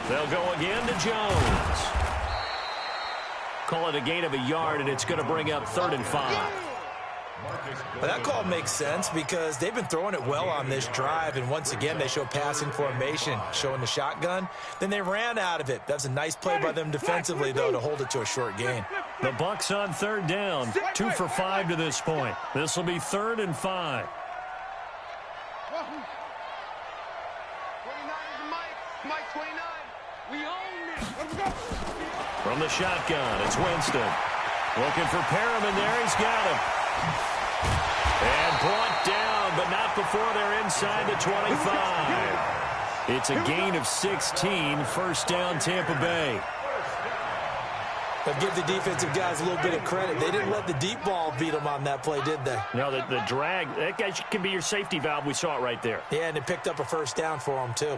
They'll go again to Jones. Call it a gain of a yard, and it's going to bring up 3rd and 5. Well, that call makes sense because they've been throwing it well on this drive, and once again they show passing formation, showing the shotgun. Then they ran out of it. That's a nice play by them defensively, though, to hold it to a short gain. The Bucs on 3rd down, 2 for 5 to this point. This will be 3rd and 5. 29 is Mike 29. We own it. Let's go. From the shotgun, it's Winston. Looking for Perriman there. He's got him. And brought down, but not before they're inside the 25. It's a gain of 16, 1st down Tampa Bay. But give the defensive guys a little bit of credit. They didn't let the deep ball beat them on that play, did they? No, the drag, that guy can be your safety valve. We saw it right there. Yeah, and it picked up a 1st down for them, too.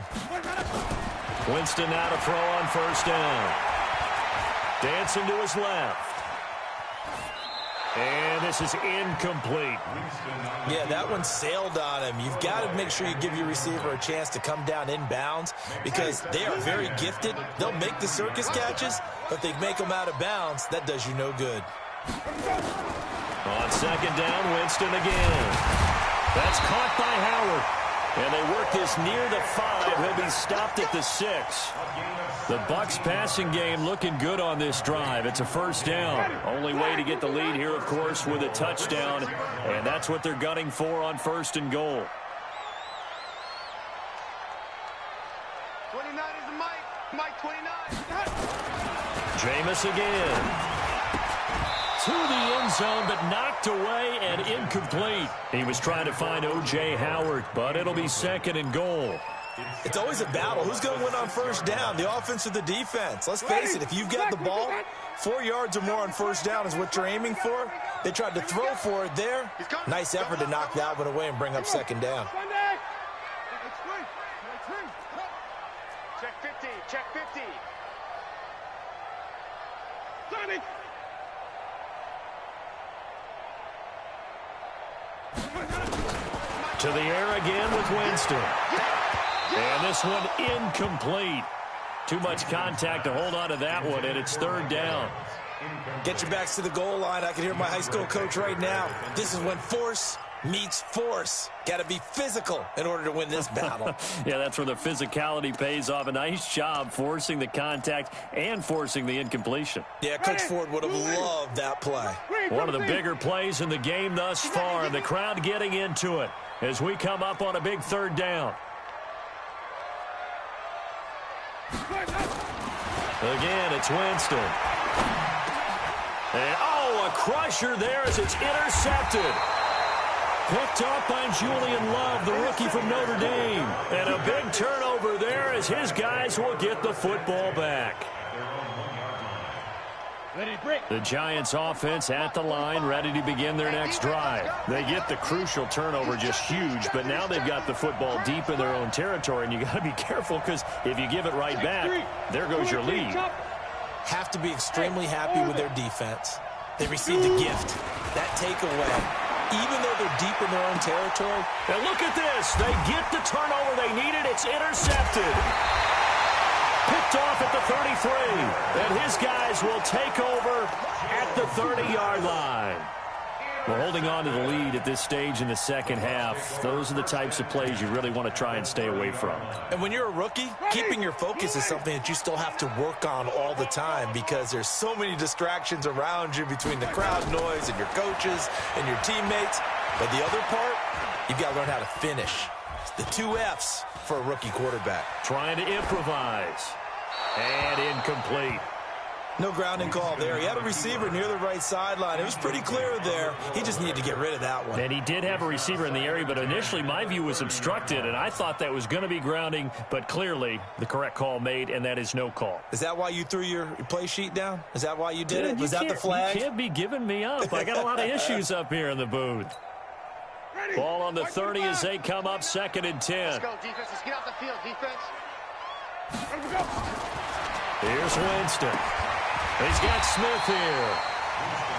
Winston now to throw on 1st down. Dancing to his left. And this is incomplete. Yeah, that one sailed on him. You've got to make sure you give your receiver a chance to come down inbounds because they are very gifted. They'll make the circus catches, but they make them out of bounds. That does you no good. On 2nd down, Winston again. That's caught by Howard. And they work this near the 5. He'll be stopped at the 6. The Bucs passing game looking good on this drive. It's a 1st down. Only way to get the lead here, of course, with a touchdown. And that's what they're gunning for on 1st and goal. 29 is Mike 29. Jameis again. To the end zone, but knocked away and incomplete. He was trying to find O.J. Howard, but it'll be 2nd and goal. It's always a battle. Who's going to win on 1st down, the offense or the defense? Let's face it, if you've got the ball, 4 yards or more on 1st down is what you're aiming for. They tried to throw for it there. Nice effort to knock that one away and bring up 2nd down. Check 50. Check 50. To the air again with Winston. And this one incomplete. Too much contact to hold on to that one, and it's 3rd down. Get your backs to the goal line. I can hear my high school coach right now. This is when force meets force. Got to be physical in order to win this battle. Yeah, that's where the physicality pays off. A nice job forcing the contact and forcing the incompletion. Yeah, Coach Ford would have loved that play. One of the bigger plays in the game thus far, and the crowd getting into it as we come up on a big 3rd down. Again, it's Winston. And, a crusher there as it's intercepted. Picked up by Julian Love, the rookie from Notre Dame. And a big turnover there as his guys will get the football back. The Giants offense at the line, ready to begin their next drive. They get the crucial turnover, just huge, but now they've got the football deep in their own territory, and you got to be careful because if you give it right back, there goes your lead. Have to be extremely happy with their defense. They received a gift. That takeaway, even though they're deep in their own territory. And look at this. They get the turnover they needed. It's intercepted. Picked off at the 33. And his guys will take over at the 30-yard line. We're holding on to the lead at this stage in the 2nd half. Those are the types of plays you really want to try and stay away from. And when you're a rookie, keeping your focus is something that you still have to work on all the time because there's so many distractions around you between the crowd noise and your coaches and your teammates. But the other part, you've got to learn how to finish. It's the 2 F's for a rookie quarterback. Trying to improvise. And incomplete. No grounding call there. He had a receiver near the right sideline. It was pretty clear there. He just needed to get rid of that one. And he did have a receiver in the area, but initially my view was obstructed, and I thought that was going to be grounding, but clearly the correct call made, and that is no call. Is that why you threw your play sheet down? Is that why you did it? Was that the flag? You can't be giving me up. I got a lot of issues up here in the booth. Ball on the 30 as they come up 2nd and 10. Let's go, defense. Let's get off the field, defense. Here's Winston. He's got Smith here.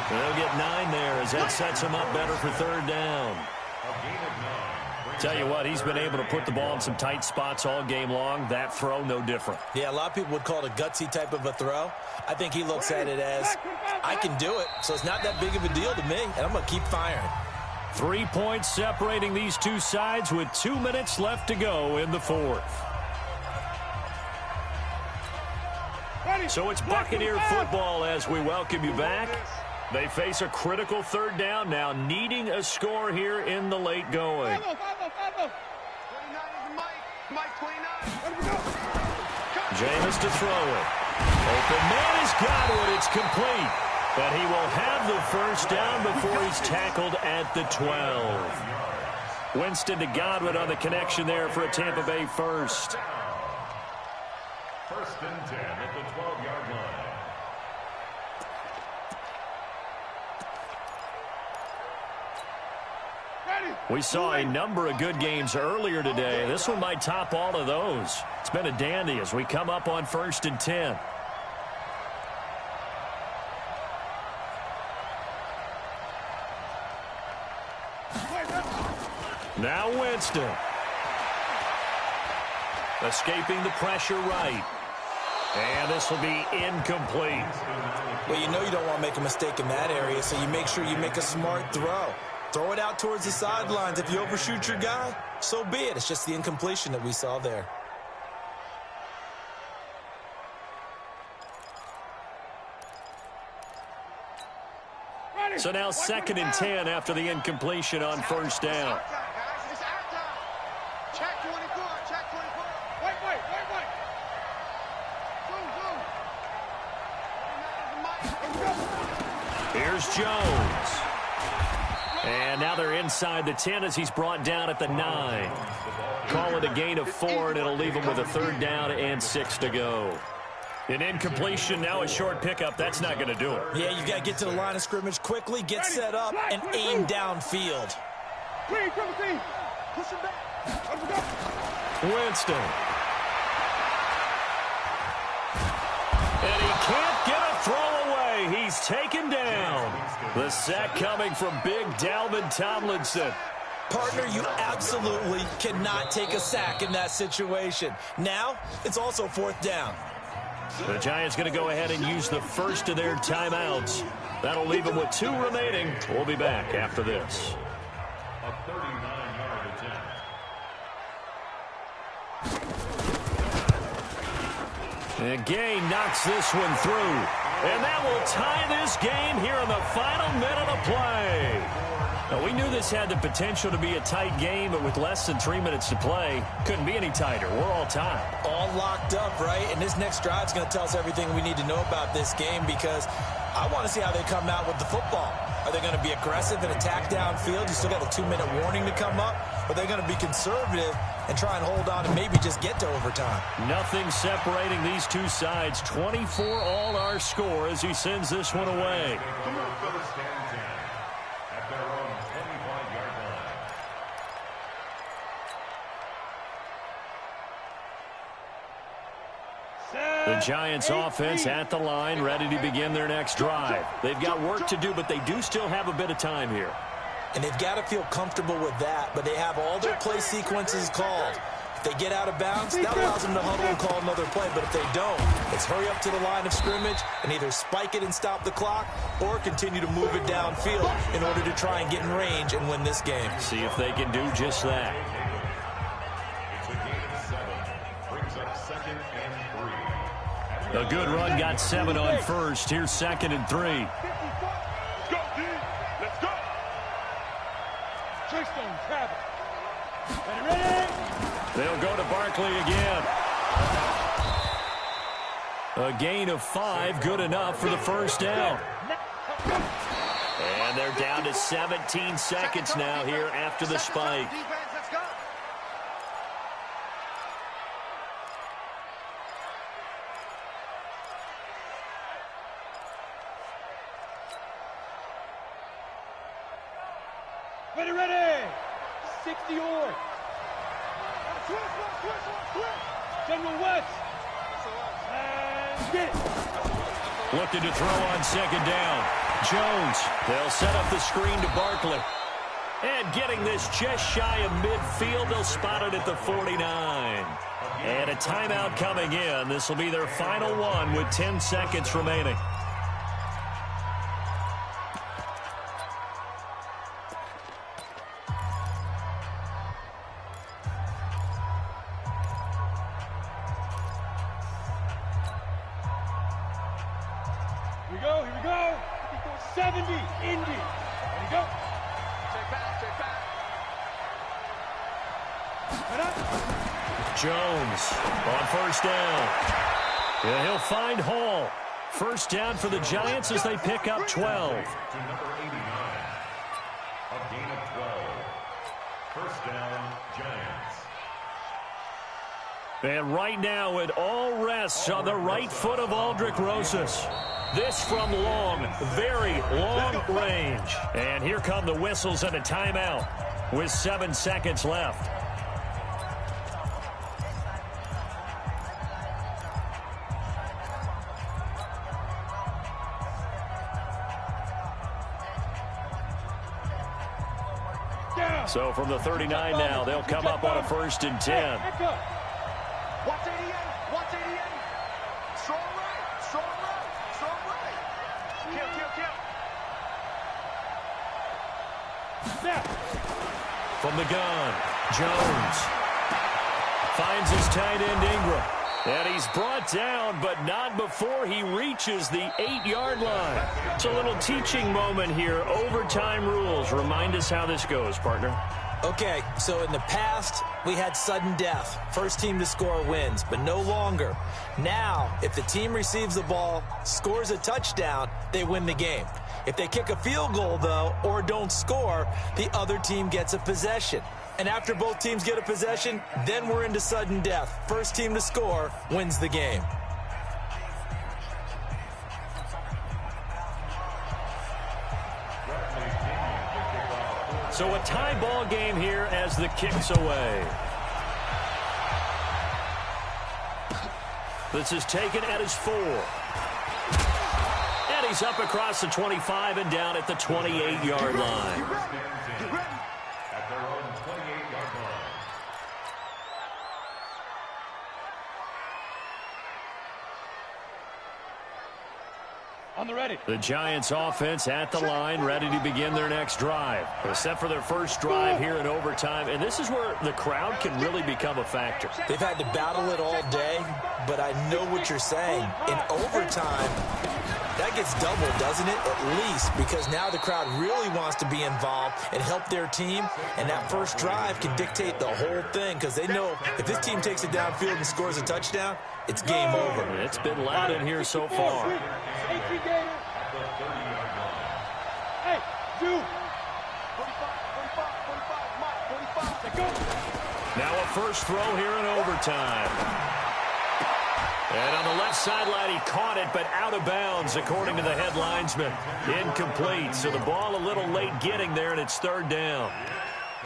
They'll get 9 there as that sets him up better for 3rd down. A gain of 9. Tell you what, he's been able to put the ball in some tight spots all game long. That throw, no different. Yeah, a lot of people would call it a gutsy type of a throw. I think he looks at it as, I can do it, so it's not that big of a deal to me, and I'm going to keep firing. 3 points separating these two sides with 2 minutes left to go in the fourth. So it's Buccaneer football as we welcome you back. They face a critical third down now, needing a score here in the late going. Jameis to throw it. Open man is Godwin. It's complete. But he will have the first down before he's tackled at the 12. Winston to Godwin on the connection there for a Tampa Bay first. First and 10 at the 12-yard line. We saw a number of good games earlier today. This one might top all of those. It's been a dandy as we come up on first and 10. Now Winston. Escaping the pressure right. And this will be incomplete. Well, you know you don't want to make a mistake in that area, so you make sure you make a smart throw. Throw it out towards the sidelines. If you overshoot your guy, so be it. It's just the incompletion that we saw there. So now second and 10 after the incompletion on first down. Check 24, check 24. Wait. Here's Jones. And now they're inside the 10 as he's brought down at the 9. Call it a gain of 4, and it'll leave him with a third down and 6 to go. An incompletion, now a short pickup. That's not going to do it. Yeah, you've got to get to the line of scrimmage quickly, get set up, and aim downfield. Push him back. Winston. And he can't get a throw away. He's taken down. The sack coming from big Dalvin Tomlinson. Partner, you absolutely cannot take a sack in that situation. Now, it's also fourth down. The Giants going to go ahead and use the first of their timeouts. That'll leave them with 2 remaining. We'll be back after this. A 39-yard attempt. And Gay knocks this one through. And that will tie this game here in the final minute of play. Now, we knew this had the potential to be a tight game, but with less than 3 minutes to play, couldn't be any tighter. We're all tied. All locked up, right? And this next drive is going to tell us everything we need to know about this game because I want to see how they come out with the football. Are they going to be aggressive and attack downfield? You still got a 2-minute warning to come up. Or are they going to be conservative and try and hold on and maybe just get to overtime? Nothing separating these two sides. 24 all our score as he sends this one away. First and 10 at their own 25-yard line. The Giants offense at the line, ready to begin their next drive. They've got work to do, but they do still have a bit of time here. And they've got to feel comfortable with that, but they have all their play sequences called. If they get out of bounds, that allows them to huddle and call another play. But if they don't, it's hurry up to the line of scrimmage and either spike it and stop the clock or continue to move it downfield in order to try and get in range and win this game. See if they can do just that. It's a gain of 7. Brings up second and 3. A good run got 7 on first. Here's second and 3. Let's go, D. Let's go. Trickstone, Travis. Ready? They'll go to Barkley again. A gain of 5, good enough for the first down. And they're down to 17 seconds now here after the spike. Let's go. Ready. 60 or. General West. And get it. Looking to throw on second down. Jones, they'll set up the screen to Barkley. And getting this just shy of midfield, they'll spot it at the 49. And a timeout coming in. This will be their final one with 10 seconds remaining. Here we go. 70, Indy. There we go. Check back. Jones on first down. Yeah, he'll find Hall. First down for the Giants as they pick up 12. To number 89. A gain of 12. First down, Giants. And right now it all rests on the right foot of Aldrick Rosas. This from long, very long range. And here come the whistles and a timeout with 7 seconds left. So from the 39 now, they'll come up on a 1st and 10. Watch 88. Strong right. Kill. From the gun, Jones finds his tight end Ingram. And he's brought down, but not before he reaches the 8-yard line. It's a little teaching moment here. Overtime rules. Remind us how this goes, partner. Okay, so in the past, we had sudden death. First team to score wins, but no longer. Now, if the team receives the ball, scores a touchdown, they win the game. If they kick a field goal, though, or don't score, the other team gets a possession. And after both teams get a possession, then we're into sudden death. First team to score wins the game. So a tie ball game here as the kick's away. This is taken at his 4. And he's up across the 25 and down at the 28-yard line. At their own 28-yard line. On the ready. The Giants offense at the line, ready to begin their next drive. They're set for their first drive here in overtime, and this is where the crowd can really become a factor. They've had to battle it all day, but I know what you're saying. In overtime, that gets doubled, doesn't it? At least, because now the crowd really wants to be involved and help their team, and that first drive can dictate the whole thing, because they know if this team takes it downfield and scores a touchdown, it's game over. It's been loud in here so far. Hey, do. 45. Now a first throw here in overtime. And on the left sideline, he caught it, but out of bounds, according to the head linesman. Incomplete, so the ball a little late getting there, and it's 3rd down.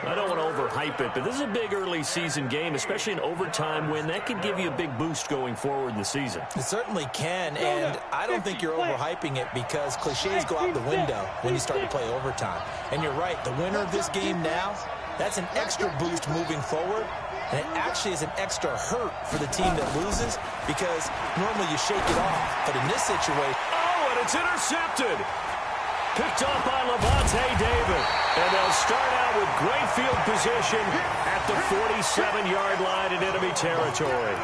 I don't want to overhype it, but this is a big early season game, especially an overtime win. That could give you a big boost going forward in the season. It certainly can, and I don't think you're overhyping it because cliches go out the window when you start to play overtime. And you're right, the winner of this game now, that's an extra boost moving forward, and it actually is an extra hurt for the team that loses because normally you shake it off. But in this situation... Oh, and it's intercepted! Picked off by Levante David. And they'll start out with great field position at the 47-yard line in enemy territory.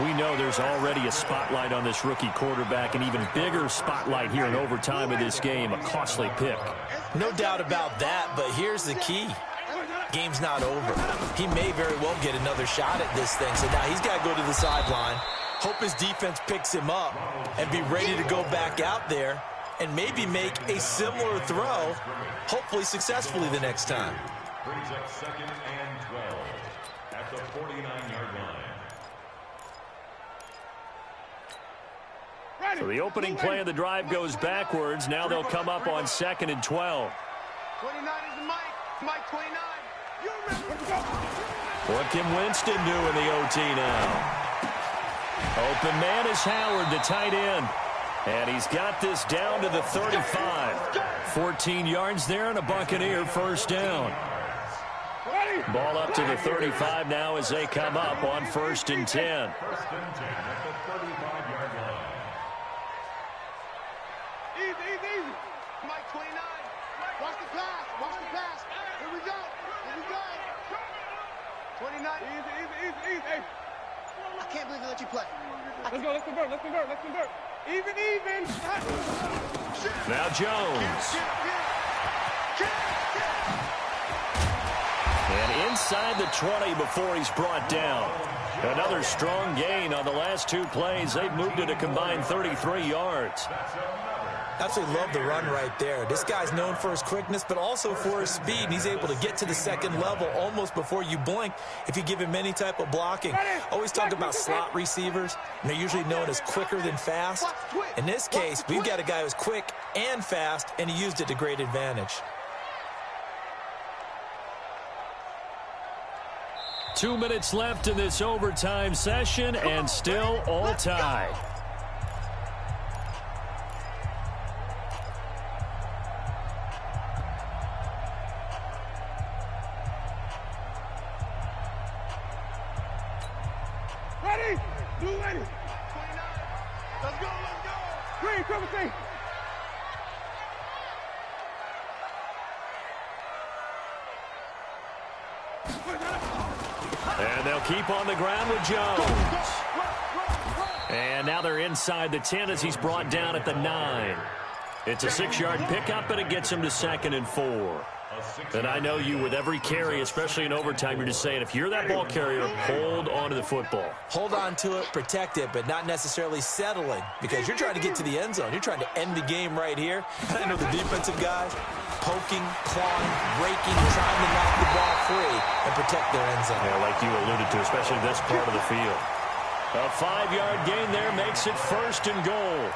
We know there's already a spotlight on this rookie quarterback, an even bigger spotlight here in overtime of this game, a costly pick. No doubt about that, but here's the key. Game's not over. He may very well get another shot at this thing, so now he's got to go to the sideline, hope his defense picks him up, and be ready to go back out there and maybe make a similar throw, hopefully successfully the next time. Brings up 2nd and 12 at the 49-yard line. So the opening play of the drive goes backwards. Now they'll come up on 2nd and 12. 29 is the Mike. Mike 29. You remember. What can Winston do in the OT now? Open man is Howard, the tight end. And he's got this down to the 35. 14 yards there and a Buccaneer first down. Ball up to the 35 now as they come up on 1st and 10. First and 10 at the 35-yard line. Easy. Mike 29. Watch the pass. Here we go. 29. Easy. I can't believe they let you play. Let's convert. Even. Now Jones. And inside the 20 before he's brought down. Another strong gain on the last 2 plays. They've moved it a combined 33 yards. Absolutely love the run right there. This guy's known for his quickness, but also for his speed. And he's able to get to the second level almost before you blink if you give him any type of blocking. Always talk about slot receivers, and they're usually known as quicker than fast. In this case, we've got a guy who's quick and fast, and he used it to great advantage. 2 minutes left in this overtime session, and still all tied. Ready? Blue ready. 29. Let's go. Green, cover C. And they'll keep on the ground with Jones. And now they're inside the 10 as he's brought down at the 9. It's a 6-yard pickup, and it gets him to 2nd and 4. And I know you with every carry, especially in overtime, you're just saying, if you're that ball carrier, hold on to the football. Hold on to it, protect it, but not necessarily settling, because you're trying to get to the end zone. You're trying to end the game right here. And I know the defensive guys poking, clawing, raking, trying to knock the ball free and protect their end zone. Yeah, like you alluded to, especially this part of the field. A 5-yard gain there makes it 1st and goal.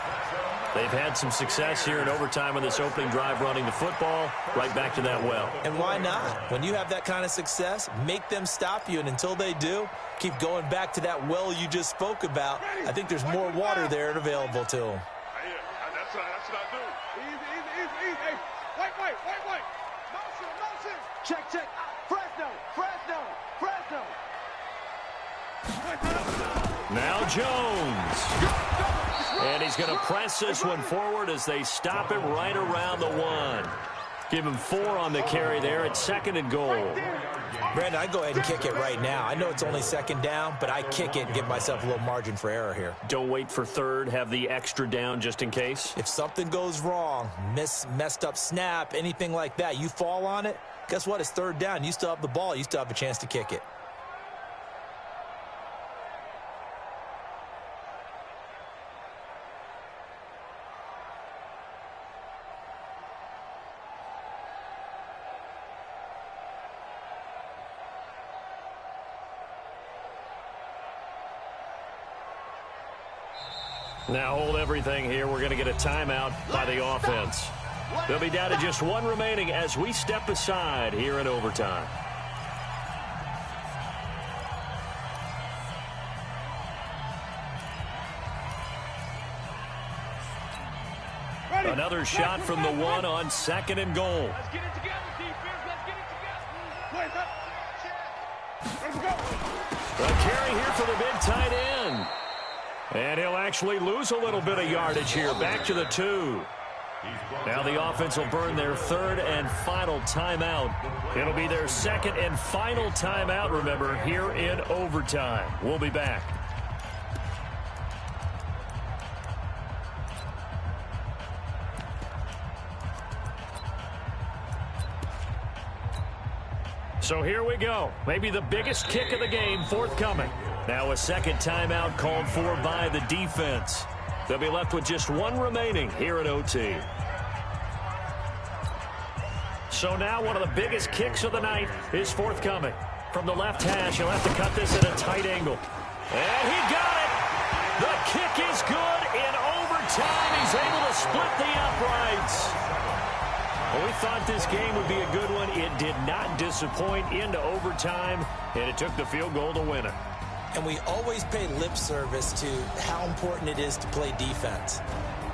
They've had some success here in overtime on this opening drive running the football. Right back to that well. And why not? When you have that kind of success, make them stop you. And until they do, keep going back to that well you just spoke about. I think there's more water there and available to them. That's what I do. Easy. White. Motion. Check. Fresno. Now Jones. And he's going to press this one forward as they stop him right around the 1. Give him 4 on the carry there at 2nd and goal. Brandon, I go ahead and kick it right now. I know it's only 2nd down, but I kick it and give myself a little margin for error here. Don't wait for 3rd. Have the extra down just in case. If something goes wrong, messed up snap, anything like that, you fall on it, guess what? It's 3rd down. You still have the ball. You still have a chance to kick it. Now hold everything here. We're going to get a timeout by the offense. They'll be down to just 1 remaining as we step aside here in overtime. Another shot from the 1 on 2nd and goal. Let's get it together, defense. Let's get it together. Let's go. A carry here for the big tight end. And he'll actually lose a little bit of yardage here. Back to the 2. Now the offense will burn their 3rd and final timeout. It'll be their 2nd and final timeout, remember, here in overtime. We'll be back. So here we go. Maybe the biggest kick of the game forthcoming. Now a 2nd timeout called for by the defense. They'll be left with just 1 remaining here at OT. So now one of the biggest kicks of the night is forthcoming. From the left hash, he'll have to cut this at a tight angle. And he got it! The kick is good in overtime. He's able to split the uprights. Well, we thought this game would be a good one. It did not disappoint into overtime, and it took the field goal to win it. And we always pay lip service to how important it is to play defense.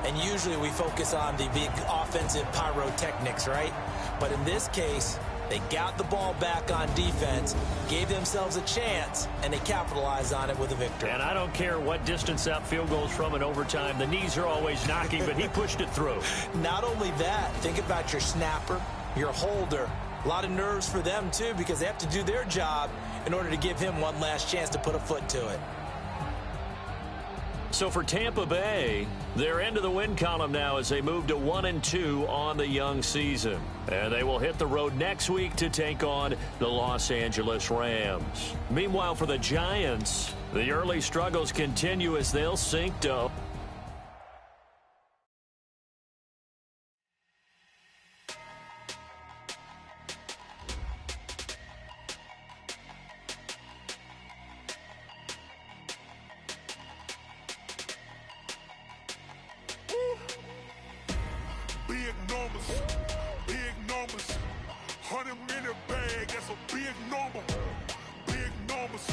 And usually we focus on the big offensive pyrotechnics, right? But in this case, they got the ball back on defense, gave themselves a chance, and they capitalized on it with a victory. And I don't care what distance that field goes from in overtime. The knees are always knocking, but he pushed it through. Not only that, think about your snapper, your holder. A lot of nerves for them, too, because they have to do their job in order to give him one last chance to put a foot to it. So for Tampa Bay, they're into the win column now as they move to 1-2 on the young season. And they will hit the road next week to take on the Los Angeles Rams. Meanwhile, for the Giants, the early struggles continue as they'll sink to Big numbers, 100-minute bag, that's a big number. Big numbers,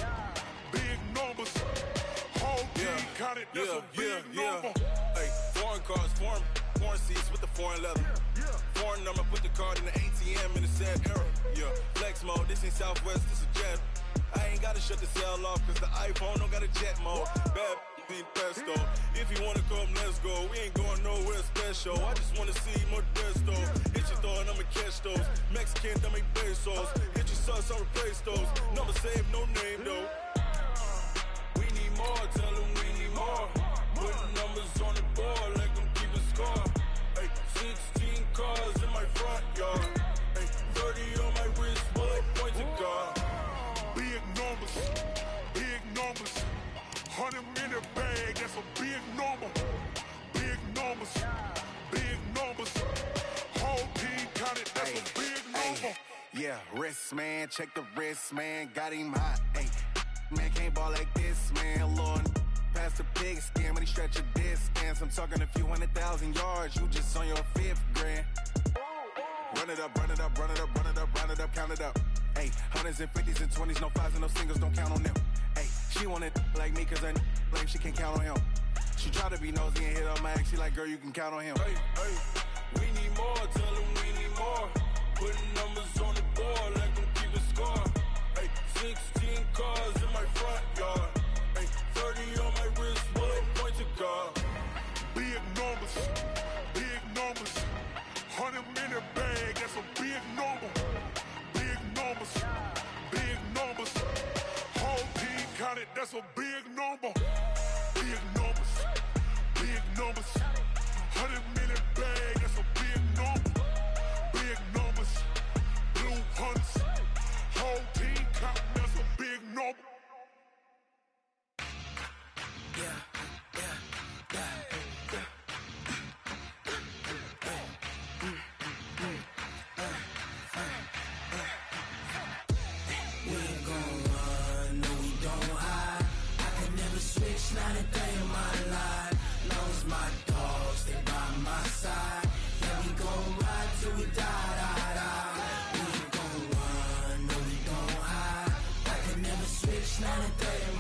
whole team counted, that's a big number. Hey, foreign cars, foreign seats with the foreign leather. Foreign number, put the card in the ATM in the sad era. Yeah, flex mode, this ain't Southwest, this a jet. I ain't gotta shut the cell off, cause the iPhone don't got a jet mode. Bad being pesto. If you wanna come, let's go. We ain't going nowhere special. I just wanna see Modesto. Hit your thought, I'ma catch those. Mexican, I make pesos. Hit your sus, I'll replace those. Number saved, no name though. We need more, tell them we need more. Putting numbers on the board like I'm keeping score. Hey, 16 cars in my front yard. Hey, 30 on my wrist, while I point to God. Big numbers, 100-minute bag, that's a big number. Big numbers, whole team counted, that's a big number. Yeah, wrist man, check the wrist man, got him hot. Ay, man can't ball like this, man. Lord, past the pig skin when he stretch a distance. I'm talking a few 100,000 yards, you just on your 5th grand. Run it up, count it up. Ay, hundreds and 50s and 20s, no 5s and no singles, don't count on them. Ay, she want it like me, cause her like she can't count on him. She try to be nosy and hit on my ex, she like, girl, you can count on him. Hey, we need more, tell them we need more. Putting numbers on the board like I'm keeping score. Hey, 16 cars in my front yard. Hey, 30 on my wrist, while I point to God. Big numbers, 100-minute bag, that's a big number. Big numbers, whole team counted, that's a big number. Big numbers, 100-minute bag, that's a big number. Big numbers, blue hunts, whole team counting, that's a big number. Not a day in my life. Long as my dogs stay by my side. Yeah, we gon' ride till we die. We ain't gon' run, no we don't hide. I can never switch, not a day in